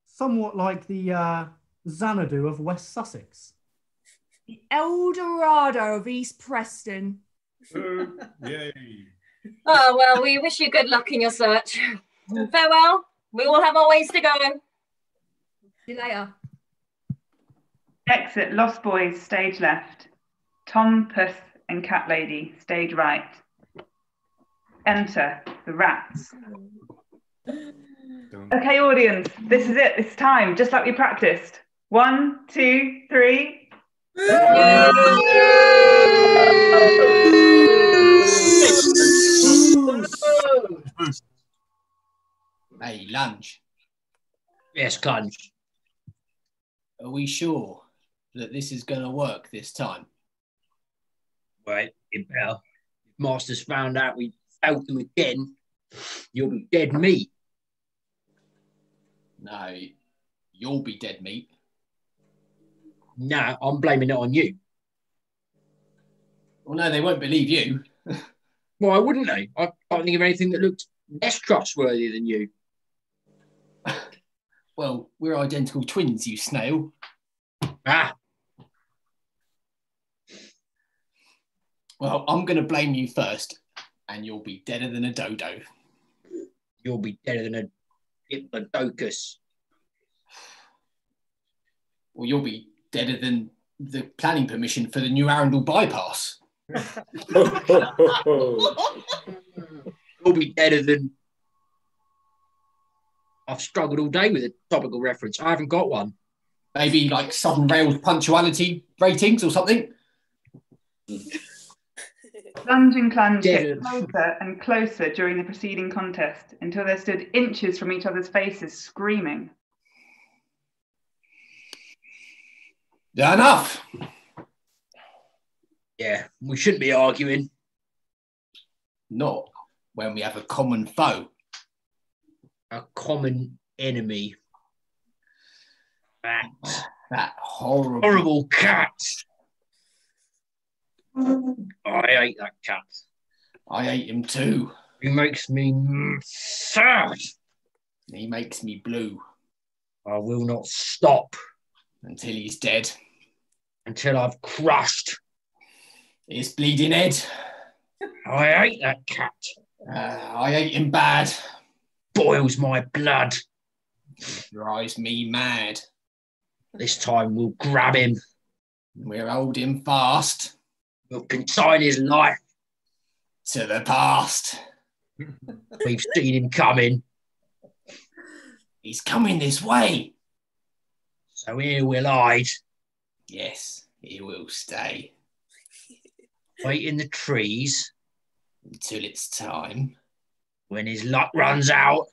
somewhat like the Xanadu of West Sussex. The El Dorado of East Preston. Yay. Oh, well, we wish you good luck in your search. Farewell. We all have our ways to go. See you later. Exit Lost Boys, stage left. Tom, Puss and Cat Lady, stage right. Enter the rats. Okay, audience, this is it. It's time, just like we practiced. 1, 2, 3. Hey, lunch. Yes, Conch. Are we sure that this is going to work this time? Right, Impel. If Master's found out we failed them again, you'll be dead meat. No, you'll be dead meat. No, I'm blaming it on you. Well, no, they won't believe you. Why wouldn't they? I can't think of anything that looked less trustworthy than you. Well, we're identical twins, you snail. Ah. Well, I'm going to blame you first, and you'll be deader than a dodo. You'll be deader than a diplodocus. Well, you'll be deader than the planning permission for the new Arundel bypass. You'll be deader than... I've struggled all day with a topical reference. I haven't got one. Maybe like Southern Rail's punctuality ratings or something? Plunge and Clunge get closer and closer during the preceding contest until they stood inches from each other's faces, screaming. Enough! Yeah, we shouldn't be arguing. Not when we have a common foe. A common enemy. That horrible cat. I hate that cat. I hate him too. He makes me sad. He makes me blue. I will not stop. Until he's dead. Until I've crushed his bleeding head. I hate that cat. I hate him bad. Boils my blood. Drives me mad. This time we'll grab him. We'll hold him fast. We'll consign his life to the past. We've seen him coming. He's coming this way. So here we'll hide. Yes, he will stay. Wait in the trees. Until it's time. When his luck runs out.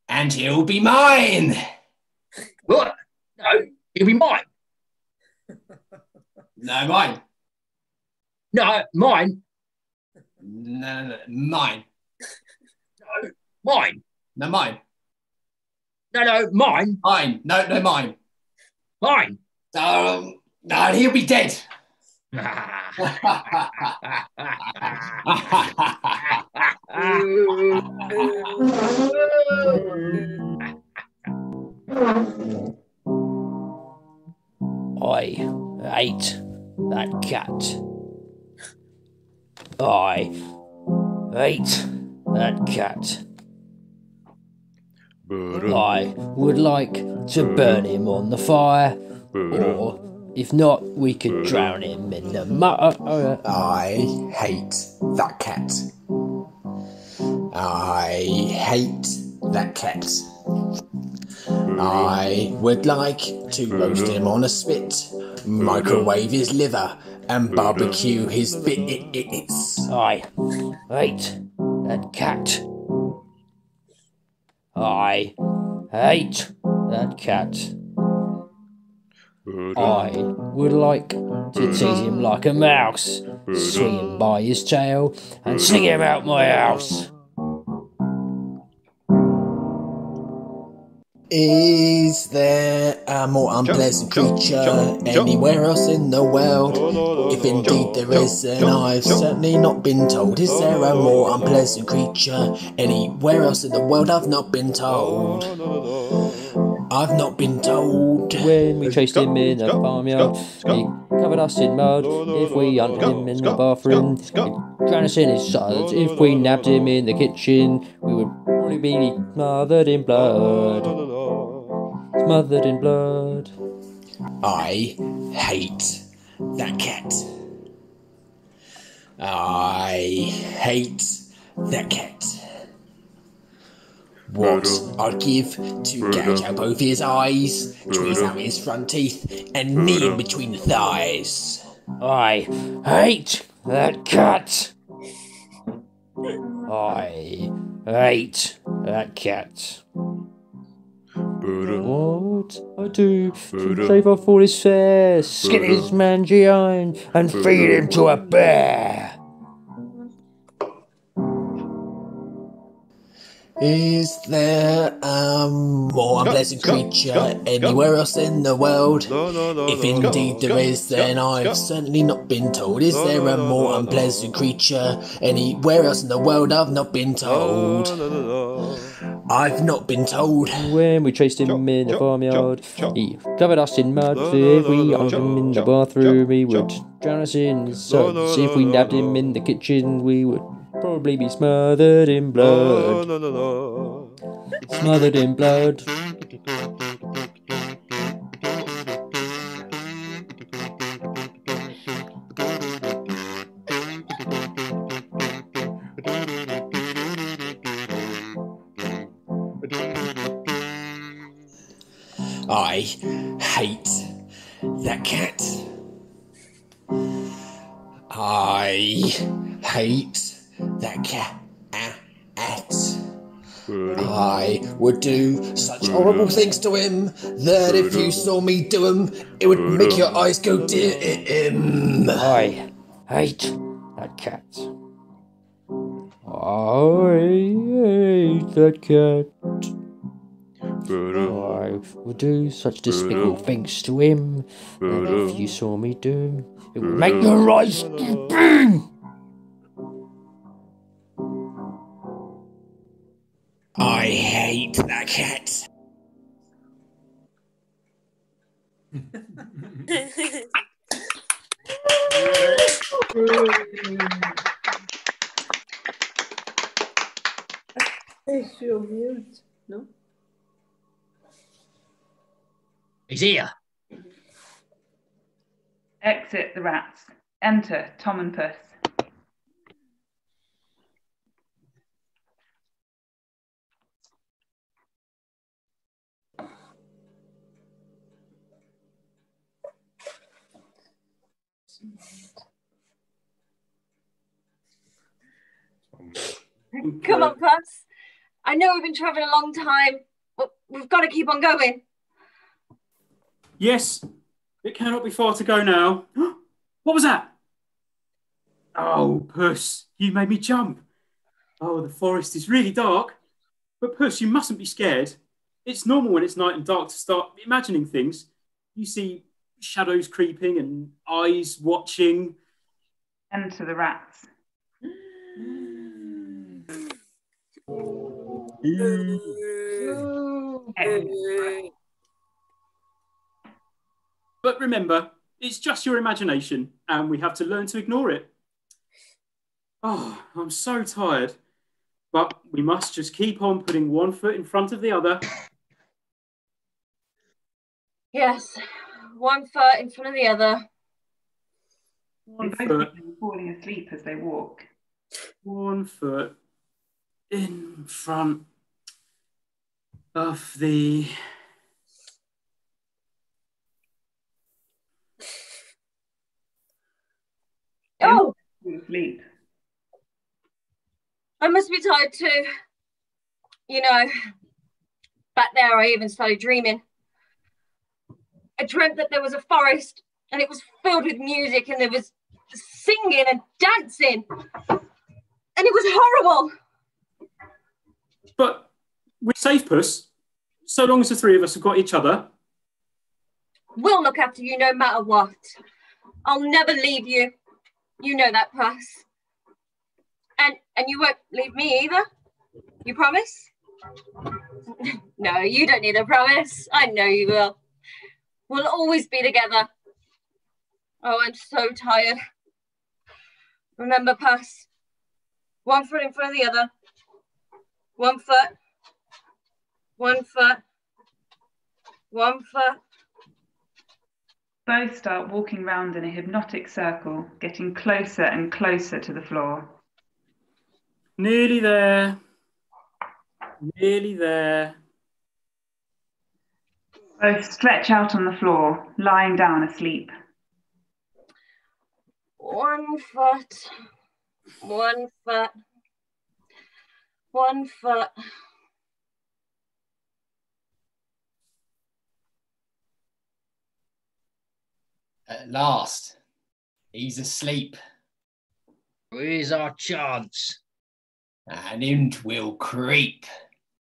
And he'll be mine. What? No, he'll be mine. No, mine. No, mine. No, mine. No, mine. No, mine. No, mine. Mine. No, mine. Mine. No, he'll be dead. I hate that cat. I hate that cat. I would like to burn him on the fire, or if not, we could drown him in the mud. I hate that cat. I hate that cat. I would like to roast him on a spit, microwave his liver, and barbecue his bits. I hate that cat. I hate that cat. I would like to tease him like a mouse, swing him by his tail, and sing him out my house. Is there a more unpleasant creature anywhere else in the world? If indeed there is, then I've certainly not been told. Is there a more unpleasant creature anywhere else in the world? I've not been told. I've not been told. When we chased him in the farmyard, he covered us in mud. If we hunted him in the bathroom, he'd drown us in his suds. If we nabbed him in the kitchen, we would probably be smothered in blood. Smothered in blood. I hate that cat. I hate that cat. What I'd give to gouge out both his eyes, tweeze out his front teeth, and knee him between the thighs. I hate that cat. I hate that cat. What I do to shave off all his hair, skin his mangy iron, and feed him to a bear. Is there a more unpleasant creature anywhere else in the world? If indeed there is, then I've certainly not been told. Is there a more unpleasant creature anywhere else in the world? I've not been told. I've not been told. When we chased him in the farmyard, he covered us in mud. If we hugged him in the bathroom, he would drown us in suds. If we nabbed him in the kitchen, we would probably be smothered in blood. Smothered in blood. I hate that cat. I hate that cat. I would do such horrible things to him that if you saw me do 'em, it would make your eyes go dim. I hate that cat. I hate that cat. I would do such despicable things to him that if you saw me do 'em, it would make your eyes go dim. I hate that cat. It's your mute, no? He's here. Exit the rats. Enter Tom and Puss. Come on, Puss. I know we've been travelling a long time, but we've got to keep on going. Yes, it cannot be far to go now. What was that? Oh, Puss, you made me jump. Oh, the forest is really dark. But Puss, you mustn't be scared. It's normal when it's night and dark to start imagining things. You see shadows creeping and eyes watching. Enter the rats. But remember, it's just your imagination, and we have to learn to ignore it. Oh, I'm so tired. But we must just keep on putting one foot in front of the other. Yes, one foot in front of the other. They both begin falling asleep as they walk. One foot in front of the... Oh! Sleep. I must be tired too. You know, back there I even started dreaming. I dreamt that there was a forest and it was filled with music and there was singing and dancing. And it was horrible. But we're safe, Puss. So long as the three of us have got each other. We'll look after you no matter what. I'll never leave you. You know that, Puss. And you won't leave me either? You promise? No, you don't need a promise. I know you will. We'll always be together. Oh, I'm so tired. Remember, Puss. One foot in front of the other. One foot. One foot. One foot. Both start walking round in a hypnotic circle, getting closer and closer to the floor. Nearly there. Nearly there. Both stretch out on the floor, lying down asleep. One foot. One foot. One foot. At last, he's asleep. Here's our chance. And in will creep.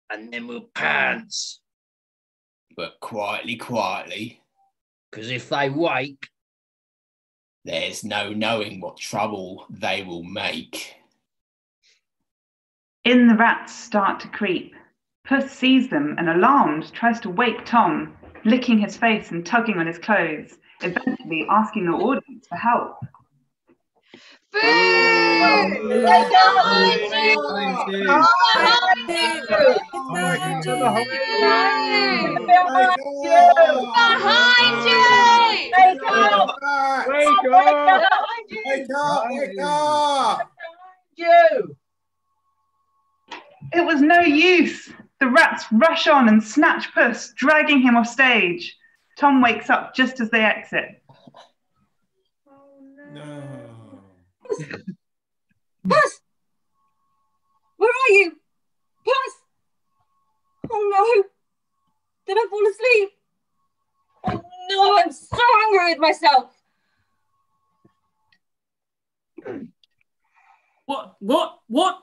and then we'll pounce. But quietly, quietly. Because if they wake, there's no knowing what trouble they will make. In the rats start to creep. Puss sees them and, alarmed, tries to wake Tom, licking his face and tugging on his clothes, eventually asking the audience for help. Behind you! Wake up! Wake up! Wake up! Wake up! You! It was no use. The rats rush on and snatch Puss, dragging him off stage. Tom wakes up just as they exit. Puss! Where are you? Puss! Oh no! Did I fall asleep? Oh no, I'm so angry with myself. What?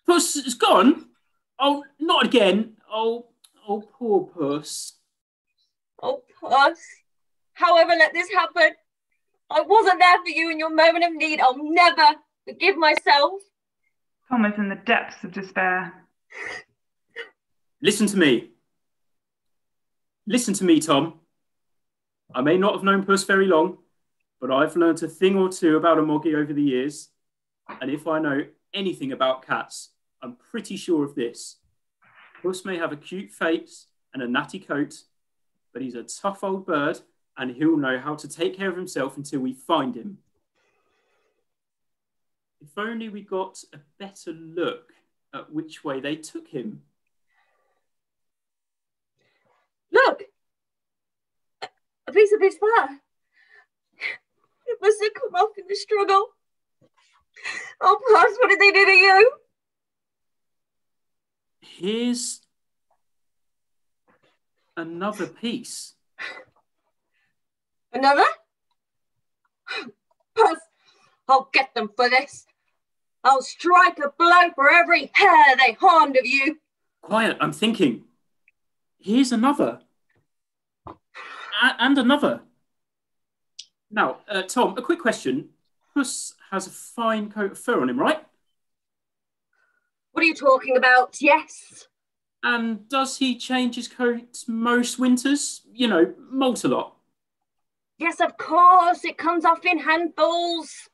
Puss is gone? Oh, not again. Oh, poor Puss. Oh, Puss. However, let this happen. I wasn't there for you in your moment of need. I'll never forgive myself. Tom is in the depths of despair. Listen to me. Listen to me, Tom. I may not have known Puss very long, but I've learnt a thing or two about a Moggy over the years. And if I know anything about cats, I'm pretty sure of this. Puss may have a cute face and a natty coat, but he's a tough old bird and he'll know how to take care of himself until we find him. If only we got a better look at which way they took him. Look! A piece of his fur. It must have come off in the struggle. Oh, Puss, what did they do to you? Here's another piece. Another? Puss, I'll get them for this. I'll strike a blow for every hair they harmed of you. Quiet, I'm thinking. Here's another. And another. Now, Tom, a quick question. Puss has a fine coat of fur on him, right? What are you talking about? Yes. And does he change his coat most winters? You know, molt a lot. Yes, of course. It comes off in handfuls.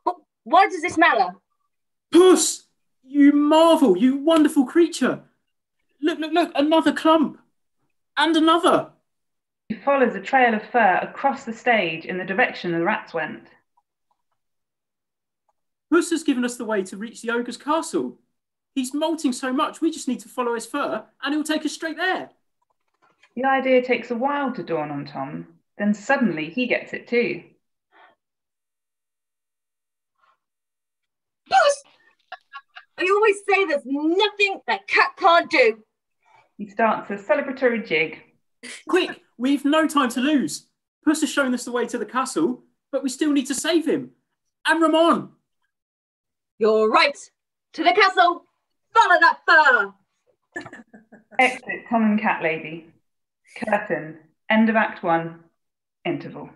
But why does this matter? Puss! You marvel, you wonderful creature. Look, another clump. And another. He follows a trail of fur across the stage in the direction the rats went. Puss has given us the way to reach the ogre's castle. He's molting so much, we just need to follow his fur and he'll take us straight there. The idea takes a while to dawn on Tom. Then suddenly he gets it too. Puss! I always say there's nothing that cat can't do. He starts a celebratory jig. Quick, we've no time to lose. Puss has shown us the way to the castle, but we still need to save him. And Ramon. You're right. To the castle. Follow that fur. Exit Tom and Cat Lady. Curtain. End of Act 1. Interval.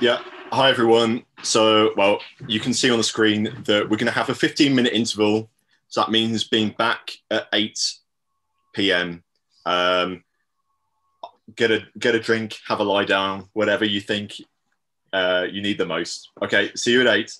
Yeah. Hi, everyone. So, well, you can see on the screen that we're going to have a 15-minute interval. So that means being back at 8 p.m. Get a drink, have a lie down, whatever you think you need the most. Okay, see you at 8.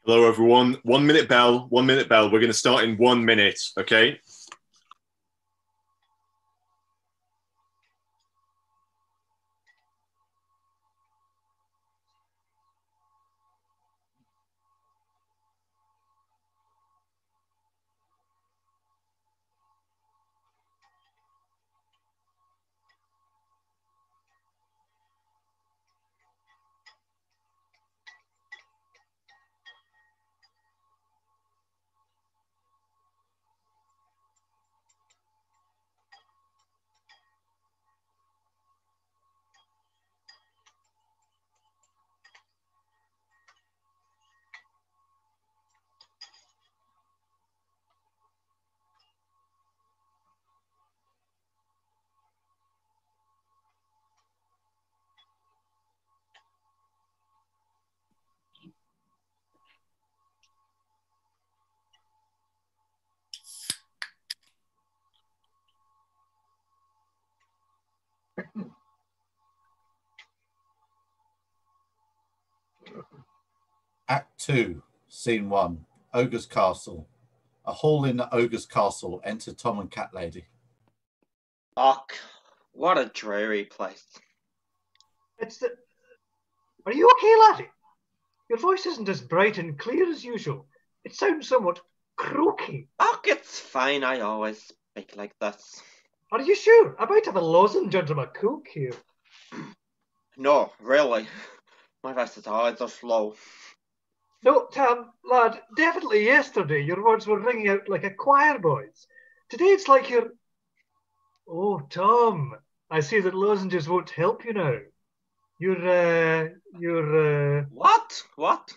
Hello, everyone. 1 minute bell. 1 minute bell. We're going to start in 1 minute. Okay. Act 2, Scene 1, Ogre's Castle. A hall in the Ogre's Castle. Enter Tom and Cat Lady. Och, what a dreary place. Are you okay, laddie? Your voice isn't as bright and clear as usual. It sounds somewhat croaky. Och, it's fine. I always speak like this. Are you sure? I might have a lozenge under my coat here. No, really. My voice is always so slow. No, Tam, lad, definitely yesterday your words were ringing out like a choir boy's. Today it's like you're... Oh, Tom, I see that lozenges won't help you now. What? What?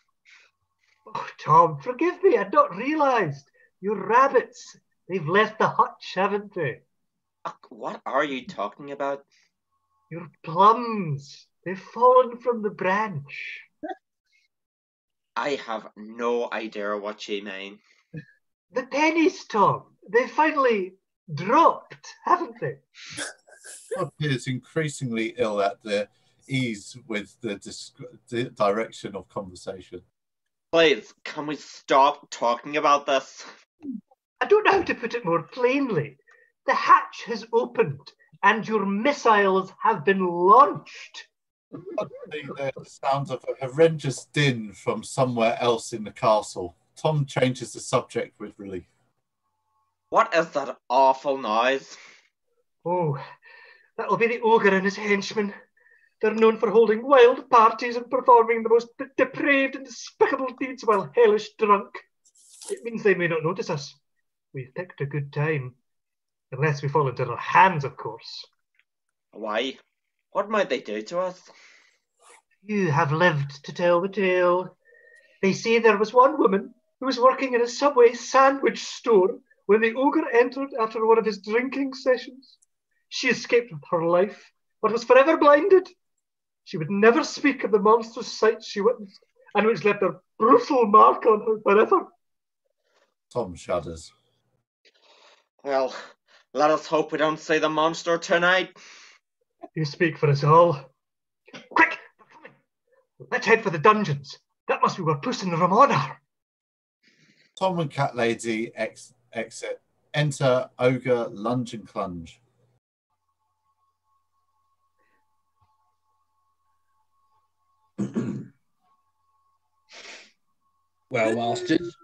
Oh, Tom, forgive me, I'd not realised. Your rabbits, they've left the hutch, haven't they? What are you talking about? Your plums, they've fallen from the branch. I have no idea what you mean. The pennies, Tom, they finally dropped, haven't they? Tom appears increasingly ill at the ease with the direction of conversation. Please, can we stop talking about this? I don't know how to put it more plainly. The hatch has opened and your missiles have been launched. The sounds of a horrendous din from somewhere else in the castle. Tom changes the subject with relief. What is that awful noise? Oh, that'll be the ogre and his henchmen. They're known for holding wild parties and performing the most depraved and despicable deeds while hellish drunk. It means they may not notice us. We've picked a good time. Unless we fall into their hands, of course. Why? What might they do to us? You have lived to tell the tale. They say there was one woman who was working in a Subway sandwich store when the ogre entered after one of his drinking sessions. She escaped with her life, but was forever blinded. She would never speak of the monstrous sights she witnessed, and which left a brutal mark on her forever. Tom shudders. Well, let us hope we don't see the monster tonight. You speak for us all. Quick! They're coming! Let's head for the dungeons. That must be where Puss and Ramon are. Tom and Cat Lady exit. Enter Ogre, Lunge and Clunge. Well, masters,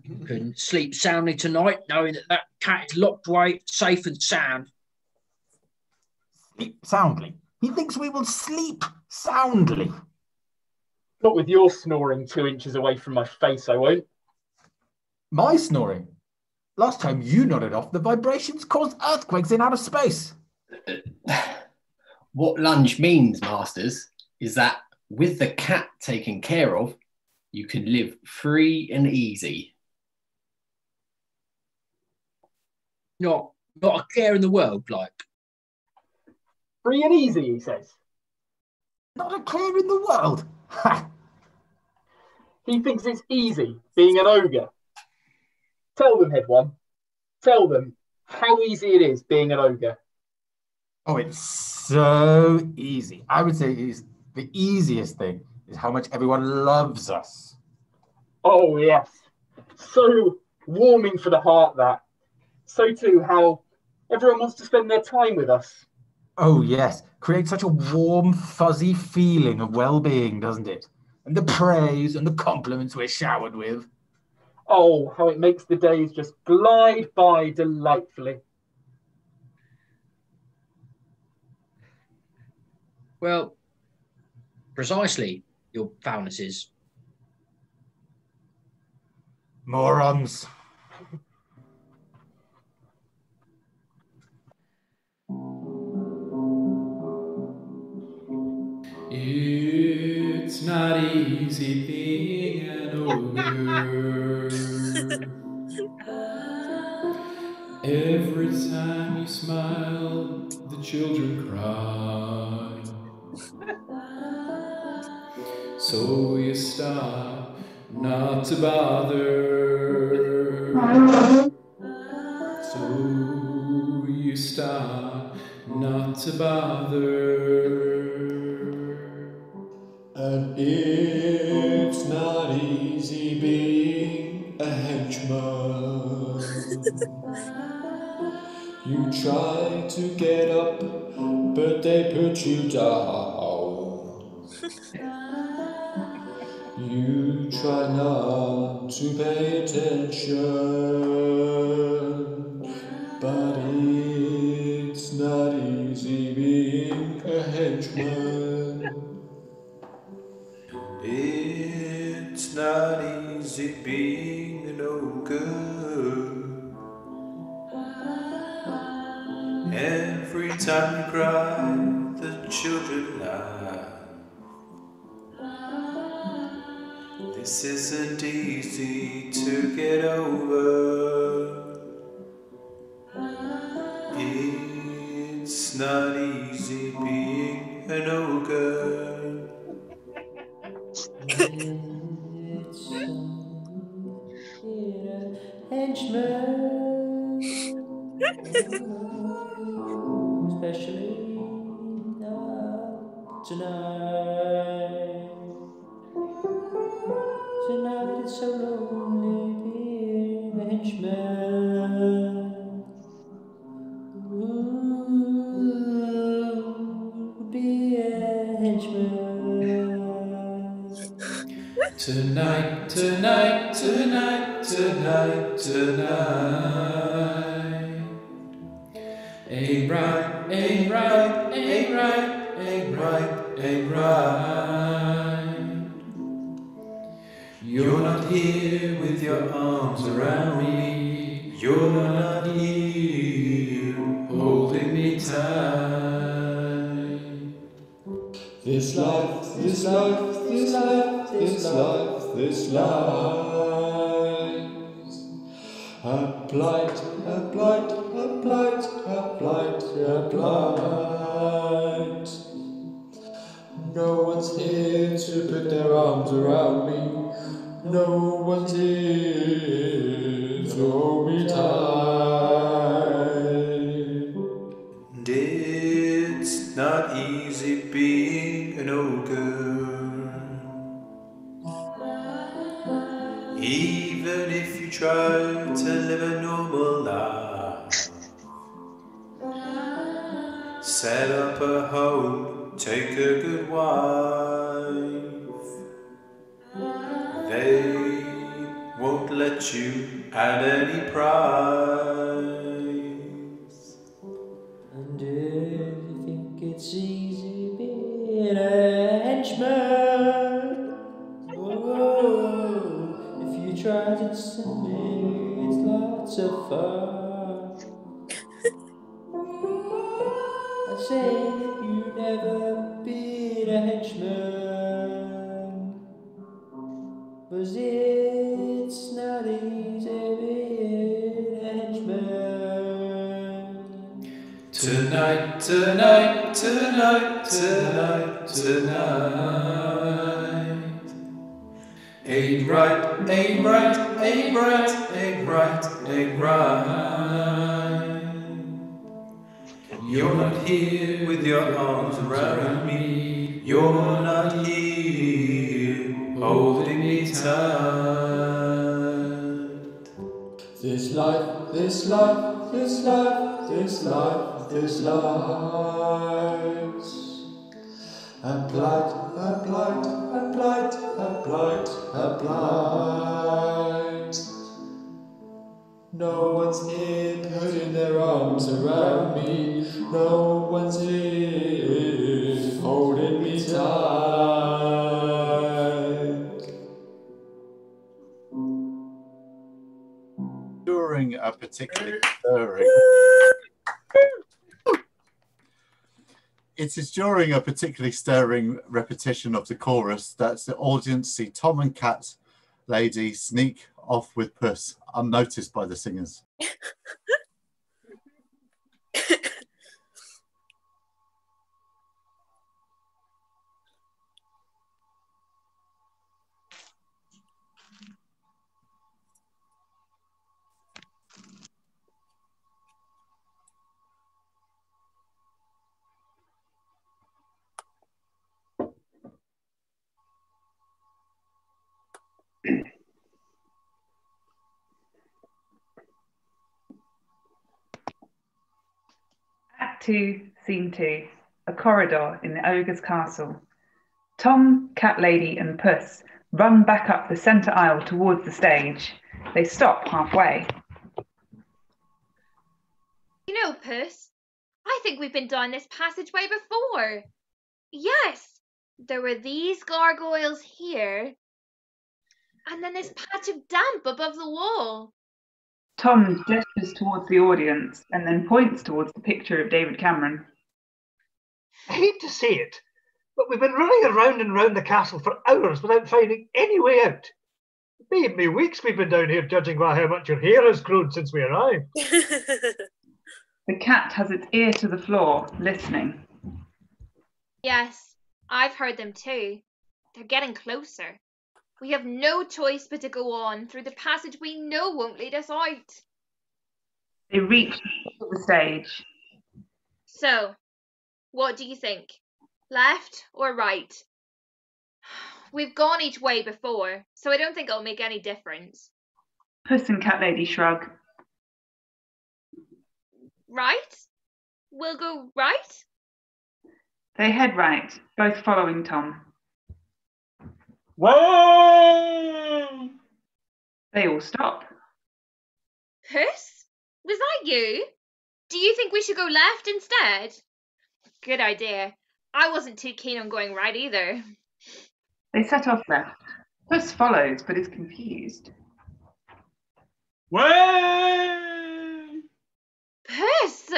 You can sleep soundly tonight, knowing that that cat is locked away, safe and sound. Sleep soundly? He thinks we will sleep soundly. Not with your snoring 2 inches away from my face, I won't. My snoring? Last time you nodded off, the vibrations caused earthquakes in outer space. What lunge means, Masters, is that with the cat taken care of, you can live free and easy. Not a care in the world, like. Free and easy, he says. Not a care in the world. Ha! He thinks it's easy being an ogre. Tell them, Head One. Tell them how easy it is being an ogre. Oh, it's so easy. I would say it's the easiest thing is how much everyone loves us. Oh, yes. So warming for the heart, that. So too, how everyone wants to spend their time with us. Oh, yes. Creates such a warm, fuzzy feeling of well-being, doesn't it? And the praise and the compliments we're showered with. Oh, how it makes the days just glide by delightfully. Well, precisely, your foulnesses. Morons. It's not easy being an ogre. Every time you smile, the children cry. So you start not to bother. So you start not to bother. And it's not easy being a henchman. You try to get up, but they put you down. You try not to pay attention, but it's not easy being a henchman. It's not easy being an ogre. Every time you cry, the children laugh. This isn't easy to get over. It's not easy being an ogre. It's henchman, especially tonight. Tonight it's so lonely being a henchman. Ooh, be a henchman. Tonight, tonight, tonight, tonight, tonight. Ain't right, ain't right, ain't right, ain't right, ain't right. You're not here with your arms around me. You're not here holding me tight. This life, this life, this life, this life, this life. A blight, a blight, a blight, a blight, a blight. No one's here to put their arms around me. No one's here to hold me tight. And it's not easy being an ogre. Even if you try to live a normal life. Set up a home, take a good wife. They won't let let you at any price. And if you think it's easy being a henchman, oh, if you try to tell me it's lots of fun, I'd say that you've never been a henchman, 'cause it's not easy being a henchman. Tonight, tonight, tonight, tonight, tonight. Ain't right, ain't right, ain't right, ain't right, ain't right. You're not here with your arms around me. You're not here holding me tight. This life, this life, this life, this life, this life's a blight, a blight, a blight, a blight, a blight. No one's here putting their arms around me. No one's here holding me tight. During a particularly stirring. It is during a particularly stirring repetition of the chorus that the audience see Tom and Cat Lady sneak off with Puss, unnoticed by the singers. Act 2, Scene 2, a corridor in the ogre's castle. Tom, Cat Lady and Puss run back up the centre aisle towards the stage. They stop halfway. You know, Puss, I think we've been down this passageway before. Yes, there were these gargoyles here, and then this patch of damp above the wall. Tom gestures towards the audience and then points towards the picture of David Cameron. I hate to say it, but we've been running around and round the castle for hours without finding any way out. It may be weeks we've been down here judging by how much your hair has grown since we arrived. The cat has its ear to the floor, listening. Yes, I've heard them too. They're getting closer. We have no choice but to go on through the passage we know won't lead us out. They reach the stage. So, what do you think? Left or right? We've gone each way before, so I don't think it'll make any difference. Puss and Cat Lady shrug. Right? We'll go right? They head right, both following Tom. Whoa! They all stop. Puss? Was that you? Do you think we should go left instead? Good idea. I wasn't too keen on going right either. They set off left. Puss follows, but is confused. Way! Puss!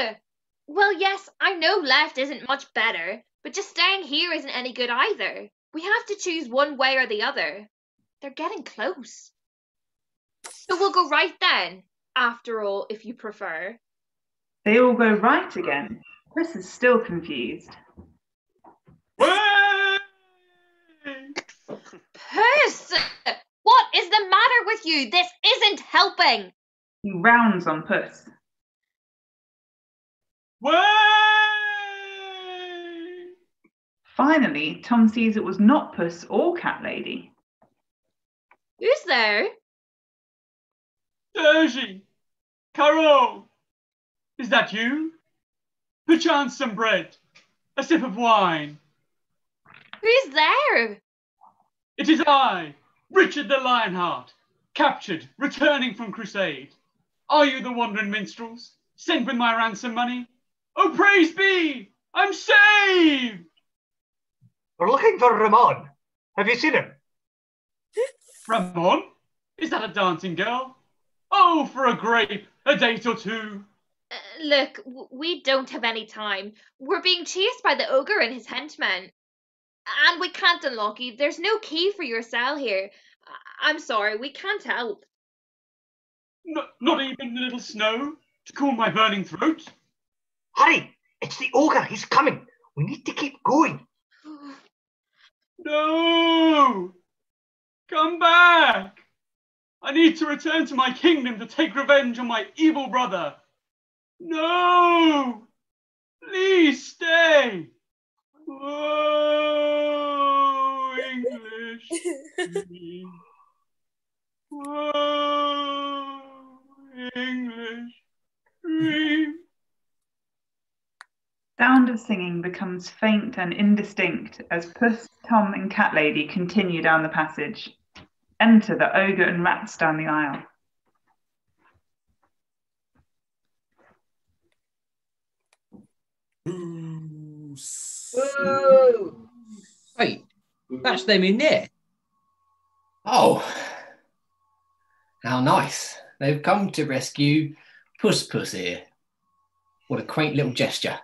Well, yes, I know left isn't much better, but just staying here isn't any good either. We have to choose one way or the other. They're getting close. So we'll go right then, after all, if you prefer. They all go right again. Puss is still confused. Puss! What is the matter with you? This isn't helping. He rounds on Puss. Finally, Tom sees it was not Puss or Cat Lady. Who's there? Sergi! Carol! Is that you? Perchance some bread, a sip of wine. Who's there? It is I, Richard the Lionheart. captured, returning from crusade. Are you the wandering minstrels, sent with my ransom money? Oh, praise be! I'm saved! We're looking for Ramon. Have you seen him? Ramon? Is that a dancing girl? Oh, for a grape, a date or two. Look, we don't have any time. We're being chased by the ogre and his henchmen. And we can't unlock you. There's no key for your cell here. I'm sorry, we can't help. Not even a little snow to cool my burning throat? Hurry! It's the ogre. He's coming. We need to keep going. No! Come back! I need to return to my kingdom to take revenge on my evil brother. No! Please stay! Oh, English. Oh, English. Dream. Sound of singing becomes faint and indistinct as Puss, Tom, and Cat Lady continue down the passage. Enter the ogre and rats down the aisle. Whoa. Wait, that's them in there. Oh, how nice. They've come to rescue Puss here. What a quaint little gesture.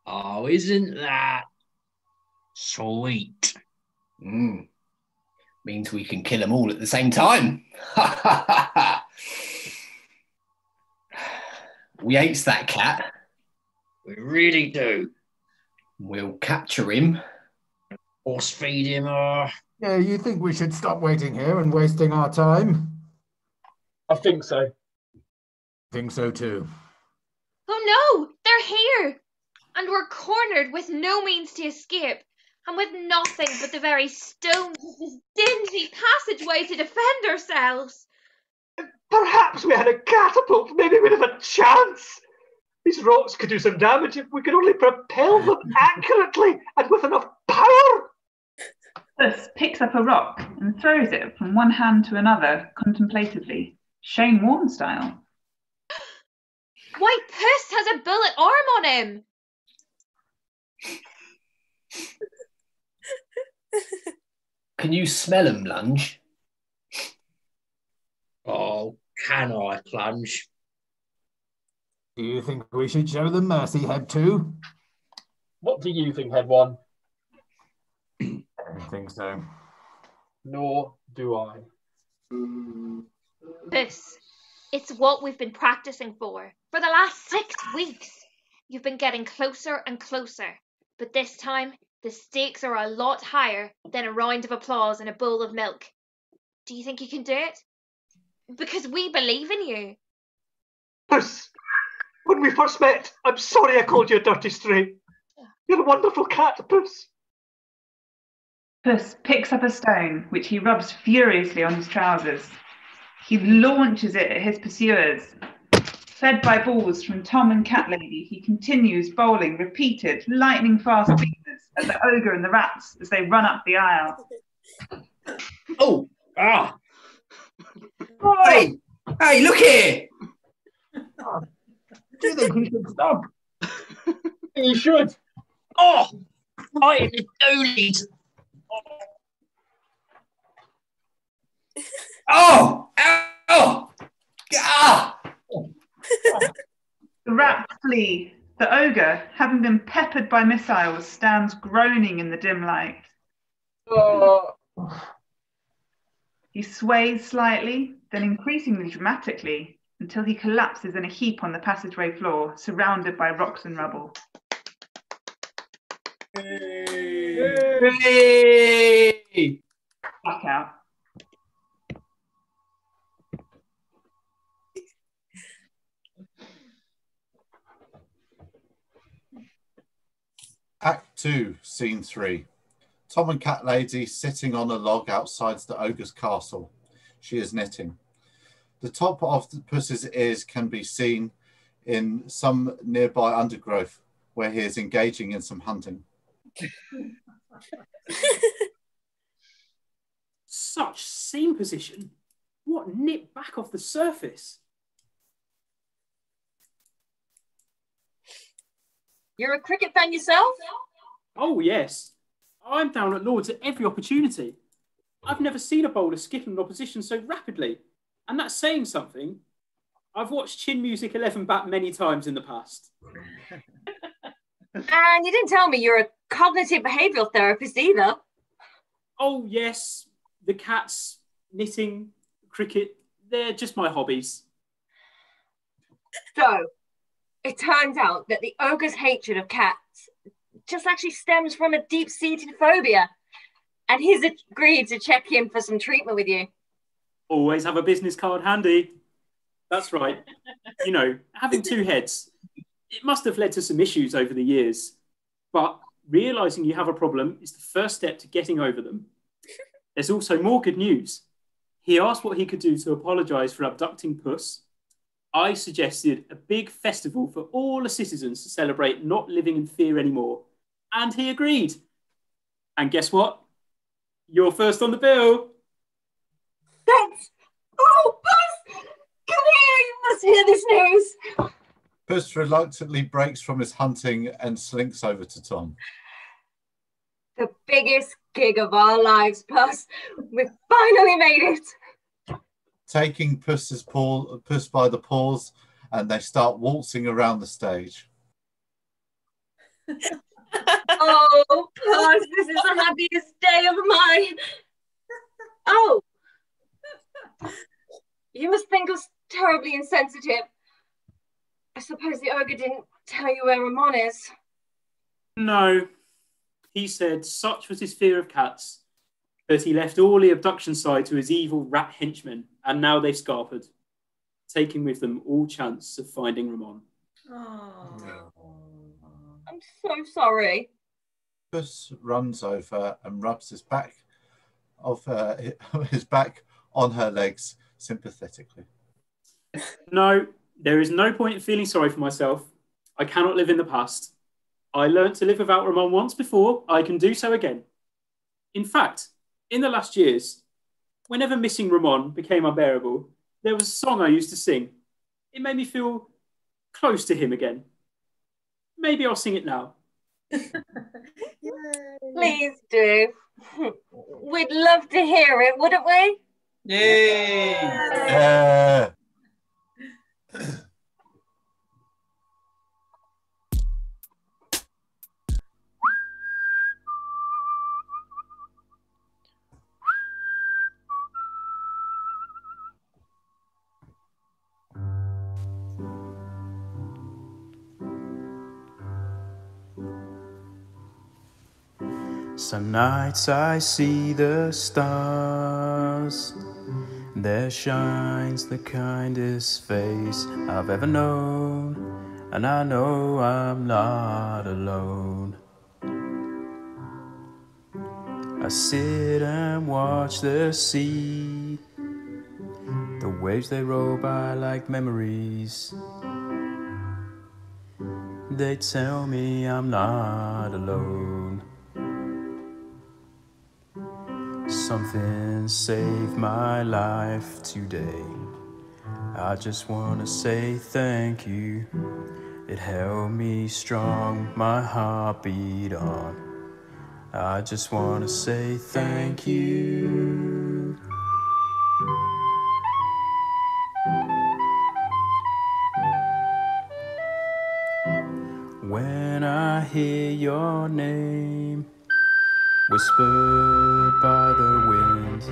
Oh, isn't that sweet? Means we can kill them all at the same time. We hates that cat. We really do. We'll capture him. Force feed him. Yeah, you think we should stop waiting here and wasting our time? I think so. Think so too. Oh no, they're here! And we're cornered with no means to escape, and with nothing but the very stones of this dingy passageway to defend ourselves. Perhaps we had a catapult. Maybe we'd have a chance. These rocks could do some damage if we could only propel them accurately and with enough power. Puss picks up a rock and throws it from one hand to another contemplatively, Shane Warne style. Why, Puss has a bullet arm on him! Can you smell him, Lunge? Oh, can I, Plunge? Do you think we should show them mercy, Head 2? What do you think, Head 1? I don't think so. Nor do I. Puss, it's what we've been practicing for the last 6 weeks. You've been getting closer and closer, but this time the stakes are a lot higher than a round of applause and a bowl of milk. Do you think you can do it? Because we believe in you. Puss, when we first met, I'm sorry I called you a dirty stray. You're a wonderful cat, Puss. Puss picks up a stone, which he rubs furiously on his trousers. He launches it at his pursuers. Fed by balls from Tom and Cat Lady, he continues bowling repeated, lightning-fast beaters at the ogre and the rats as they run up the aisle. Oh! Ah! Hey! Hey, look here! Do you think he should stop? You should. Oh! I hit the doolies! Oh! Ow! Ah! The rats flee. The ogre, having been peppered by missiles, stands groaning in the dim light. He sways slightly, then increasingly dramatically, until he collapses in a heap on the passageway floor, surrounded by rocks and rubble. Hey! Back out. Act 2, Scene 3. Tom and Cat Lady sitting on a log outside the ogre's castle. She is knitting. The top of the Puss's ears can be seen in some nearby undergrowth where he is engaging in some hunting. Such seam position. What nipped back off the surface? You're a cricket fan yourself? Oh, yes. I'm down at Lord's at every opportunity. I've never seen a bowler skip an opposition so rapidly. And that's saying something. I've watched Chin Music 11 bat many times in the past. And you didn't tell me you're a cognitive behavioural therapist either. Oh, yes. The cats, knitting, cricket, they're just my hobbies. So, it turns out that the ogre's hatred of cats just actually stems from a deep-seated phobia. And he's agreed to check in for some treatment with you. Always have a business card handy. That's right. You know, having two heads. It must have led to some issues over the years. But realising you have a problem is the first step to getting over them. There's also more good news. He asked what he could do to apologise for abducting Puss. I suggested a big festival for all the citizens to celebrate not living in fear anymore. And he agreed. And guess what? You're first on the bill. Thanks. Oh, Puss! Come here, you must hear this news. Puss reluctantly breaks from his hunting and slinks over to Tom. The biggest gig of our lives, Puss. We've finally made it. Taking Puss by the paws, and they start waltzing around the stage. Oh, Puss, this is the happiest day of mine. Oh, you must think us terribly insensitive. I suppose the ogre didn't tell you where Ramon is. No. He said such was his fear of cats that he left all the abduction side to his evil rat henchmen, and now they've scarpered, taking with them all chance of finding Ramon. Oh. I'm so sorry. Puss runs over and rubs his back on her legs sympathetically. No, there is no point in feeling sorry for myself. I cannot live in the past. I learnt to live without Ramon once before. I can do so again. In fact, in the last years, whenever missing Ramon became unbearable, there was a song I used to sing. It made me feel close to him again. Maybe I'll sing it now. Please do. We'd love to hear it, wouldn't we? Yay! Yeah. Some nights I see the stars. There shines the kindest face I've ever known, and I know I'm not alone. I sit and watch the sea. The waves they roll by like memories. They tell me I'm not alone. Something saved my life today. I just want to say thank you. It held me strong, my heart beat on. I just want to say thank you. When I hear your name whispered by the wind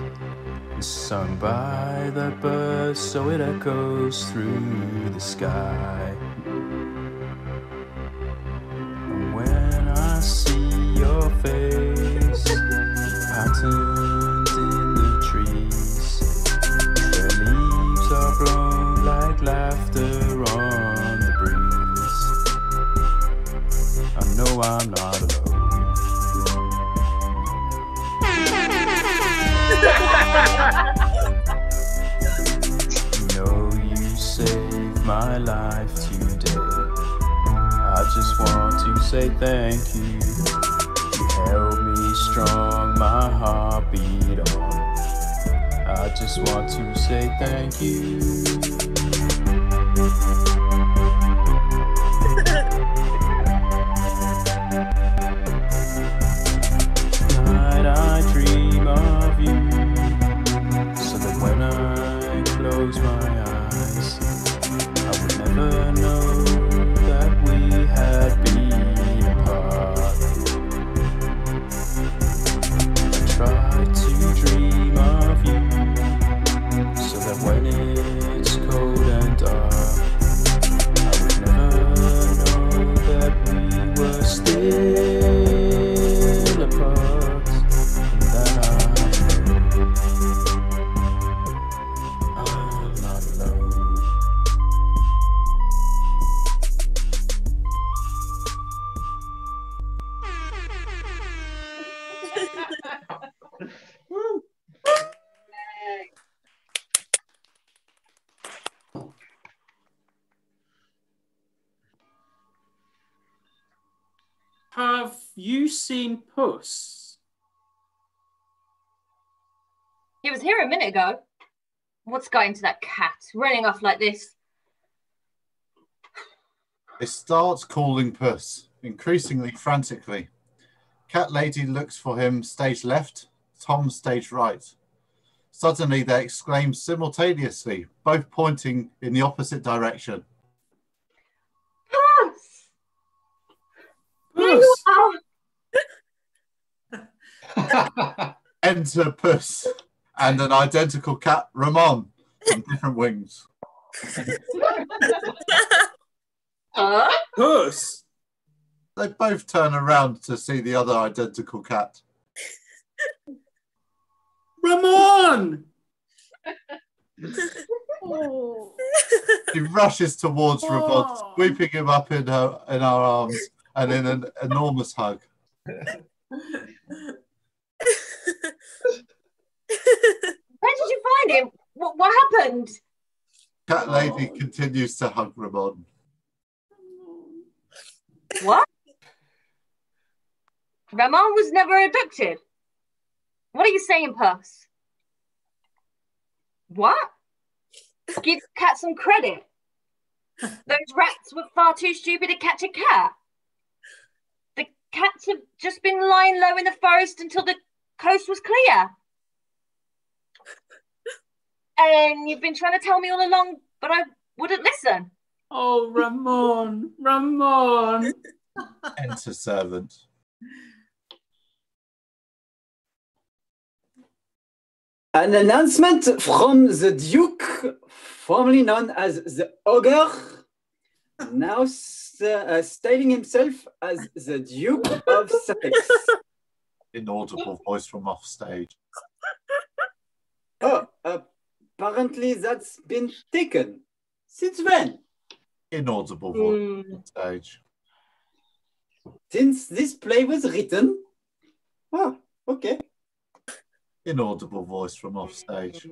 and sung by the birds, so it echoes through the sky. And when I see your face patterned in the trees, the leaves are blown like laughter on the breeze, I know I'm not alone. You know you saved my life today. I just want to say thank you. You held me strong, my heart beat on. I just want to say thank you. Tonight I dream of you, so that when I close my eyes, I would never know that we had been apart. I try to dream of you, so that when it's cold and dark, I would never know that we were still apart, and that I'm not alone. Have you seen Puss? He was here a minute ago. What's got into that cat running off like this? It starts calling Puss, increasingly frantically. Cat Lady looks for him stage left, Tom stage right. Suddenly they exclaim simultaneously, both pointing in the opposite direction. Puss! There you are! Enter Puss and an identical cat, Ramon, from different wings. Puss! They both turn around to see the other identical cat. Ramon! She rushes towards Ramon, sweeping him up in her arms and in an enormous hug. Where did you find him? What happened? Cat Lady continues to hug Ramon. What? Ramon was never abducted. What are you saying, Puss? What? Give the cat some credit. Those rats were far too stupid to catch a cat. The cats have just been lying low in the forest until the coast was clear. And you've been trying to tell me all along, but I wouldn't listen. Oh, Ramon, Ramon. Enter servant. An announcement from the Duke, formerly known as the Ogre, now styling himself as the Duke of Sussex. Inaudible voice from off stage. Oh, apparently that's been taken. Since when? Inaudible voice from stage. Since this play was written? Oh, okay. Inaudible voice from off stage.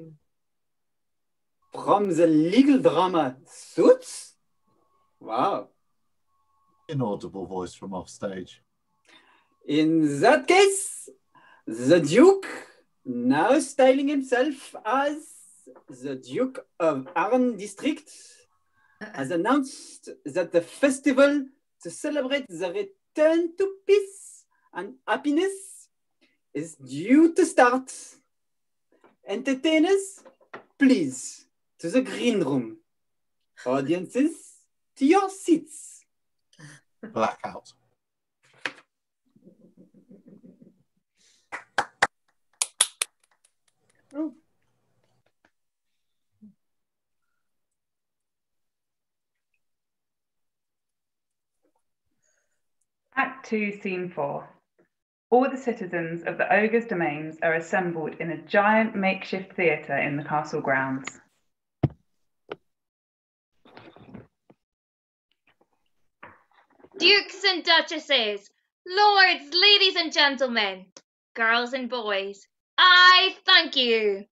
From the legal drama Suits? Wow. Inaudible voice from off stage. In that case, the Duke, now styling himself as the Duke of Arn District, has announced that the festival to celebrate the return to peace and happiness is due to start. Entertainers, please, to the green room. Audiences, to your seats. Blackout. Act 2, Scene 4. All the citizens of the ogre's domains are assembled in a giant makeshift theatre in the castle grounds. Dukes and duchesses, lords, ladies and gentlemen, girls and boys, I thank you.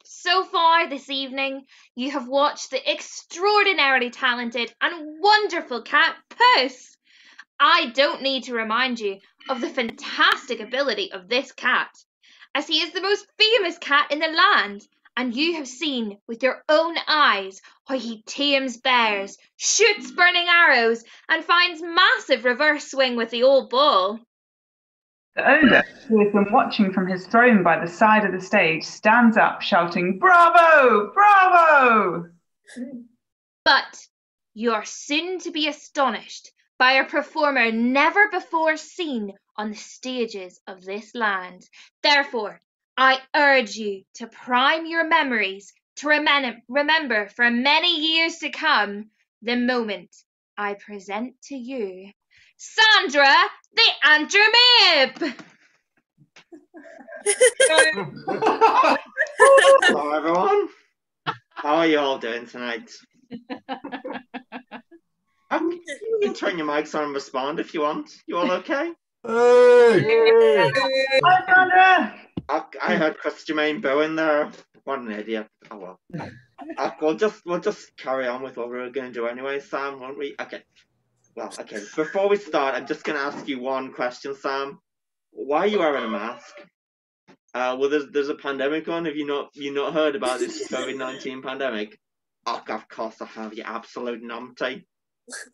So far this evening, you have watched the extraordinarily talented and wonderful cat Puss. I don't need to remind you of the fantastic ability of this cat, as he is the most famous cat in the land, and you have seen with your own eyes how he tames bears, shoots burning arrows, and finds massive reverse swing with the old bull. The ogre, who has been watching from his throne by the side of the stage, stands up shouting, "Bravo! Bravo!" But you are soon to be astonished by a performer never before seen on the stages of this land. Therefore, I urge you to prime your memories to remember for many years to come the moment I present to you Sandra the Andromabe. Hello, everyone. How are you all doing tonight? You can turn your mics on and respond if you want. You all okay? Hey! Hi, Sandra! I heard Chris Jermaine booing there. What an idiot. Oh well. We'll just carry on with what we were going to do anyway, Sam, won't we? Okay. Well, okay. Before we start, I'm just going to ask you one question, Sam. Why are you wearing a mask? Well, there's a pandemic on. Have you not heard about this COVID-19 pandemic? Oh, of course I have. You absolute numpty.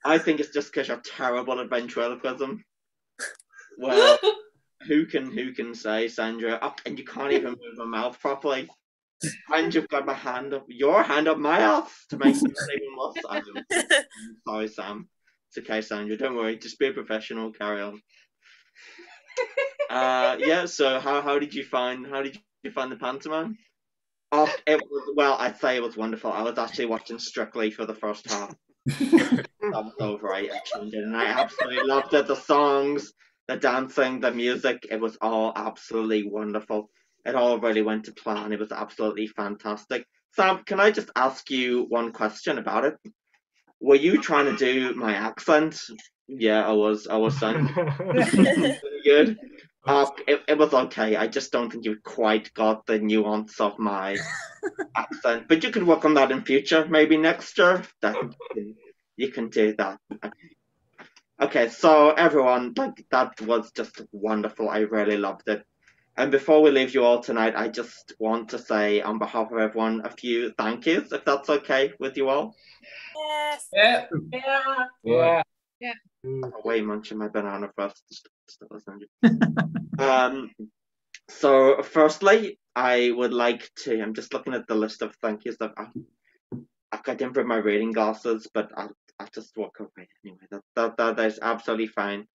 I think it's just because you're terrible at ventriloquism. Well, who can say, Sandra? Oh, and you can't even move my mouth properly. And you've got your hand up my ass to make me even worse. I'm sorry, Sam. It's okay, Sandra. Don't worry. Just be a professional. Carry on. Yeah. So how did you find the pantomime? Oh, I'd say it was wonderful. I was actually watching Strictly for the first half. That was over. I tuned in, and I absolutely loved it. The songs, the dancing, the music. It was all absolutely wonderful. It all really went to plan. It was absolutely fantastic. Sam, can I just ask you one question about it? Were you trying to do my accent? Yeah, I was saying. Good. It was okay. I just don't think you quite got the nuance of my accent. But you could work on that in future. Maybe next year. You can do that. Okay, so everyone, that was just wonderful. I really loved it. And before we leave you all tonight, I just want to say on behalf of everyone a few thank yous, if that's okay with you all. Yes. Yeah. Yeah. Yeah. I'll wait munching my banana first. So firstly, I would like to, I'm just looking at the list of thank yous that I didn't bring my reading glasses, but I'll just walk away anyway. That's absolutely fine.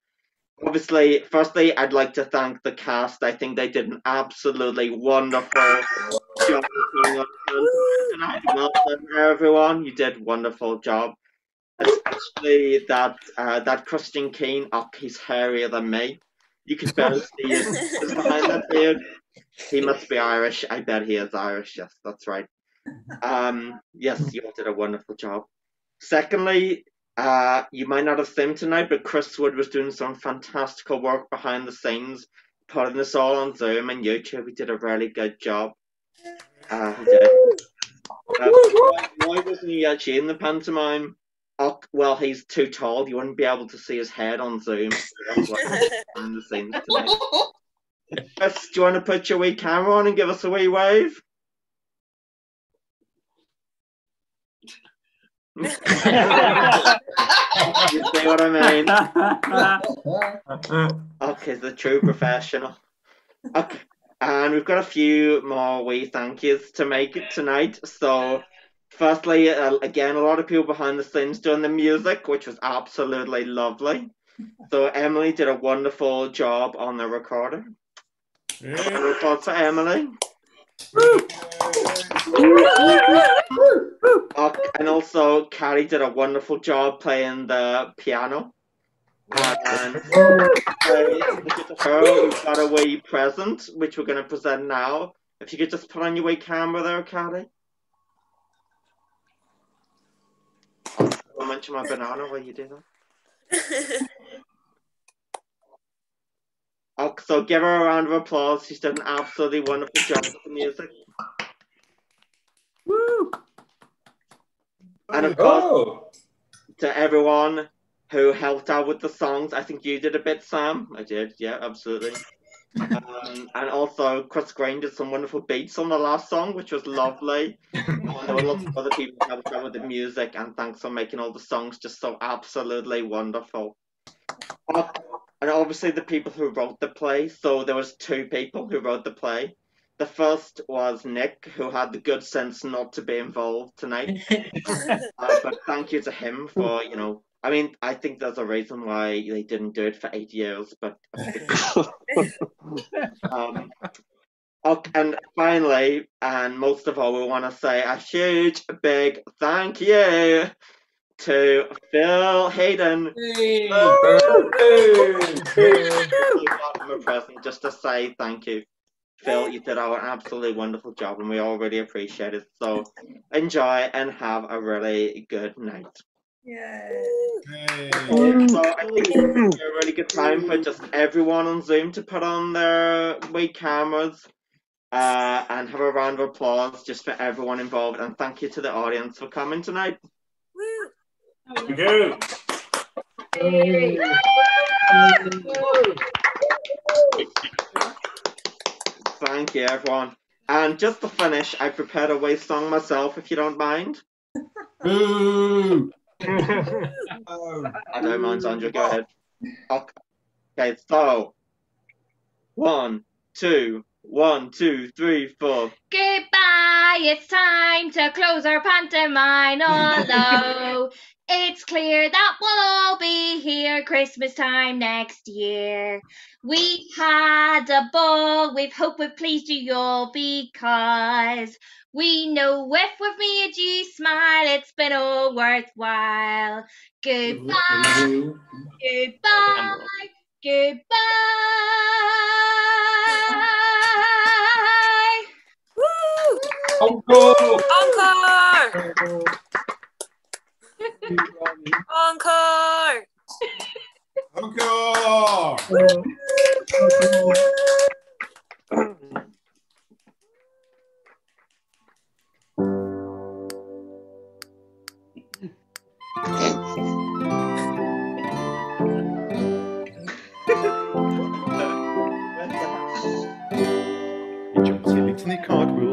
Obviously, firstly, I'd like to thank the cast. I think they did an absolutely wonderful job putting on tonight. Well done, everyone. You did a wonderful job. Especially that Christian Keane. Oh, he's hairier than me. You can barely see his behind that beard. He must be Irish. I bet he is Irish. Yes, that's right. Yes, you all did a wonderful job. Secondly, you might not have seen tonight, but Chris Wood was doing some fantastical work behind the scenes, putting this all on Zoom and YouTube. He did a really good job. He did. Why wasn't he actually in the pantomime? Oh, well, he's too tall. You wouldn't be able to see his head on Zoom. That's why behind the scenes tonight. Chris, do you want to put your wee camera on and give us a wee wave? You see what I mean? Okay, the true professional. Okay, and we've got a few more wee thank yous to make it tonight. So, firstly, again, a lot of people behind the scenes doing the music, which was absolutely lovely. So, Emily did a wonderful job on the recorder. Applause for Emily. And also, Carrie did a wonderful job playing the piano. And her, we've got a wee present, which we're going to present now. If you could just put on your wee camera there, Carrie. I'll mention my banana while you do that. So give her a round of applause. She's done an absolutely wonderful job with the music. Woo! And of course, to everyone who helped out with the songs, I think you did a bit, Sam. I did, yeah, absolutely. And also, Chris Green did some wonderful beats on the last song, which was lovely. And there were lots of other people who helped out with the music, and thanks for making all the songs just so absolutely wonderful. And obviously the people who wrote the play. So there was 2 people who wrote the play. The first was Nick, who had the good sense not to be involved tonight. But thank you to him for, I mean, I think there's a reason why they didn't do it for 8 years, but and finally, and most of all, we want to say a huge, big thank you to Phil Hayden. Just to say thank you. Phil, you did an absolutely wonderful job, and we all really appreciate it. So enjoy and have a really good night. So I think it's a really good time for just everyone on Zoom to put on their wee cameras and have a round of applause just for everyone involved. And thank you to the audience for coming tonight. Thank you. Thank you, everyone. And just to finish, I prepared a wee song myself, if you don't mind. Boo! I don't mind, Sandra. Go ahead. Okay, so 1, 2, 1, 2, 3, 4. Goodbye, it's time to close our pantomime, although it's clear that we'll all be here Christmas time next year. We had a ball, we hope we've pleased you all, because we know if we've made you smile, it's been all worthwhile. Goodbye, goodbye, goodbye. Encore! Encore! Encore!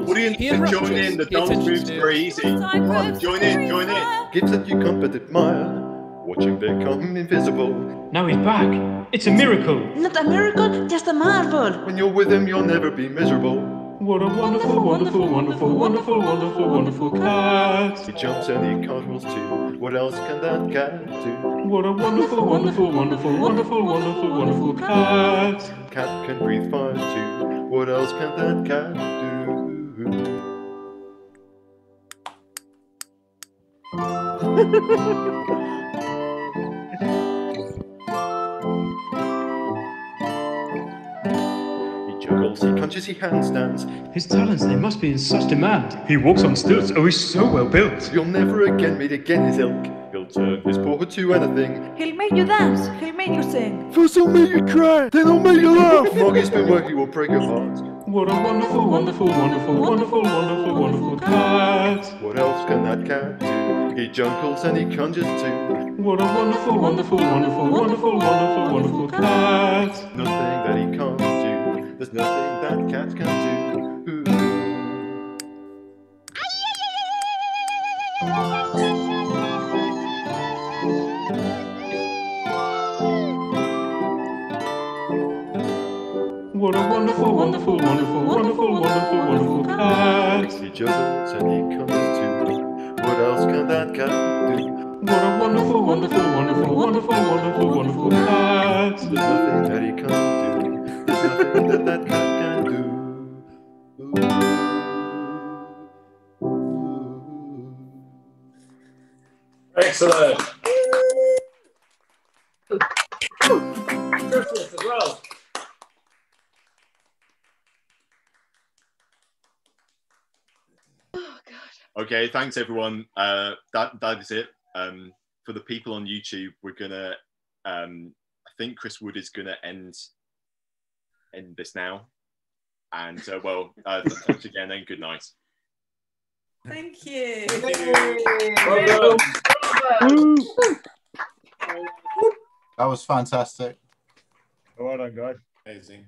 Audience, join in. The dance moves very easy. Come on, join in, join in. Gifts that you can't but admire, watching become invisible. Now he's back. It's a miracle. Not a miracle, just a marvel. When you're with him, you'll never be miserable. What a wonderful, wonderful, wonderful, wonderful, wonderful, wonderful cat. He jumps and he cartwheels too. What else can that cat do? What a wonderful, wonderful, wonderful, wonderful, wonderful, wonderful cat. Cat can breathe fire too. What else can that cat do? He juggles, he punches, he handstands. His talents, they must be in such demand. He walks on stilts, oh, he's so well built. You'll never again meet again his ilk. He'll turn his paw to anything. He'll make you dance, he'll make you sing. First he'll make you cry, then he'll make you laugh. Moggy's spin where he will break your heart. What a wonderful, wonderful, wonderful, wonderful, wonderful, wonderful cat. What else can that cat do? He juggles and he conjures too. What a wonderful, wonderful, wonderful, wonderful, wonderful, wonderful cat. Nothing that he can't do. There's nothing that cat can do. What a wonderful, wonderful, wonderful, wonderful, wonderful, wonderful cat. He juggles and he conjures too. What else can that cat do? What a wonderful, wonderful, wonderful, wonderful, wonderful, wonderful cat. There's nothing that he can't do. There's nothing that that cat can do. Excellent. Christmas as well. Okay, thanks everyone. That is it. For the people on YouTube, we're gonna. I think Chris Wood is gonna end this now. And thanks again and good night. Thank you. That was fantastic. Well done, guys. Amazing.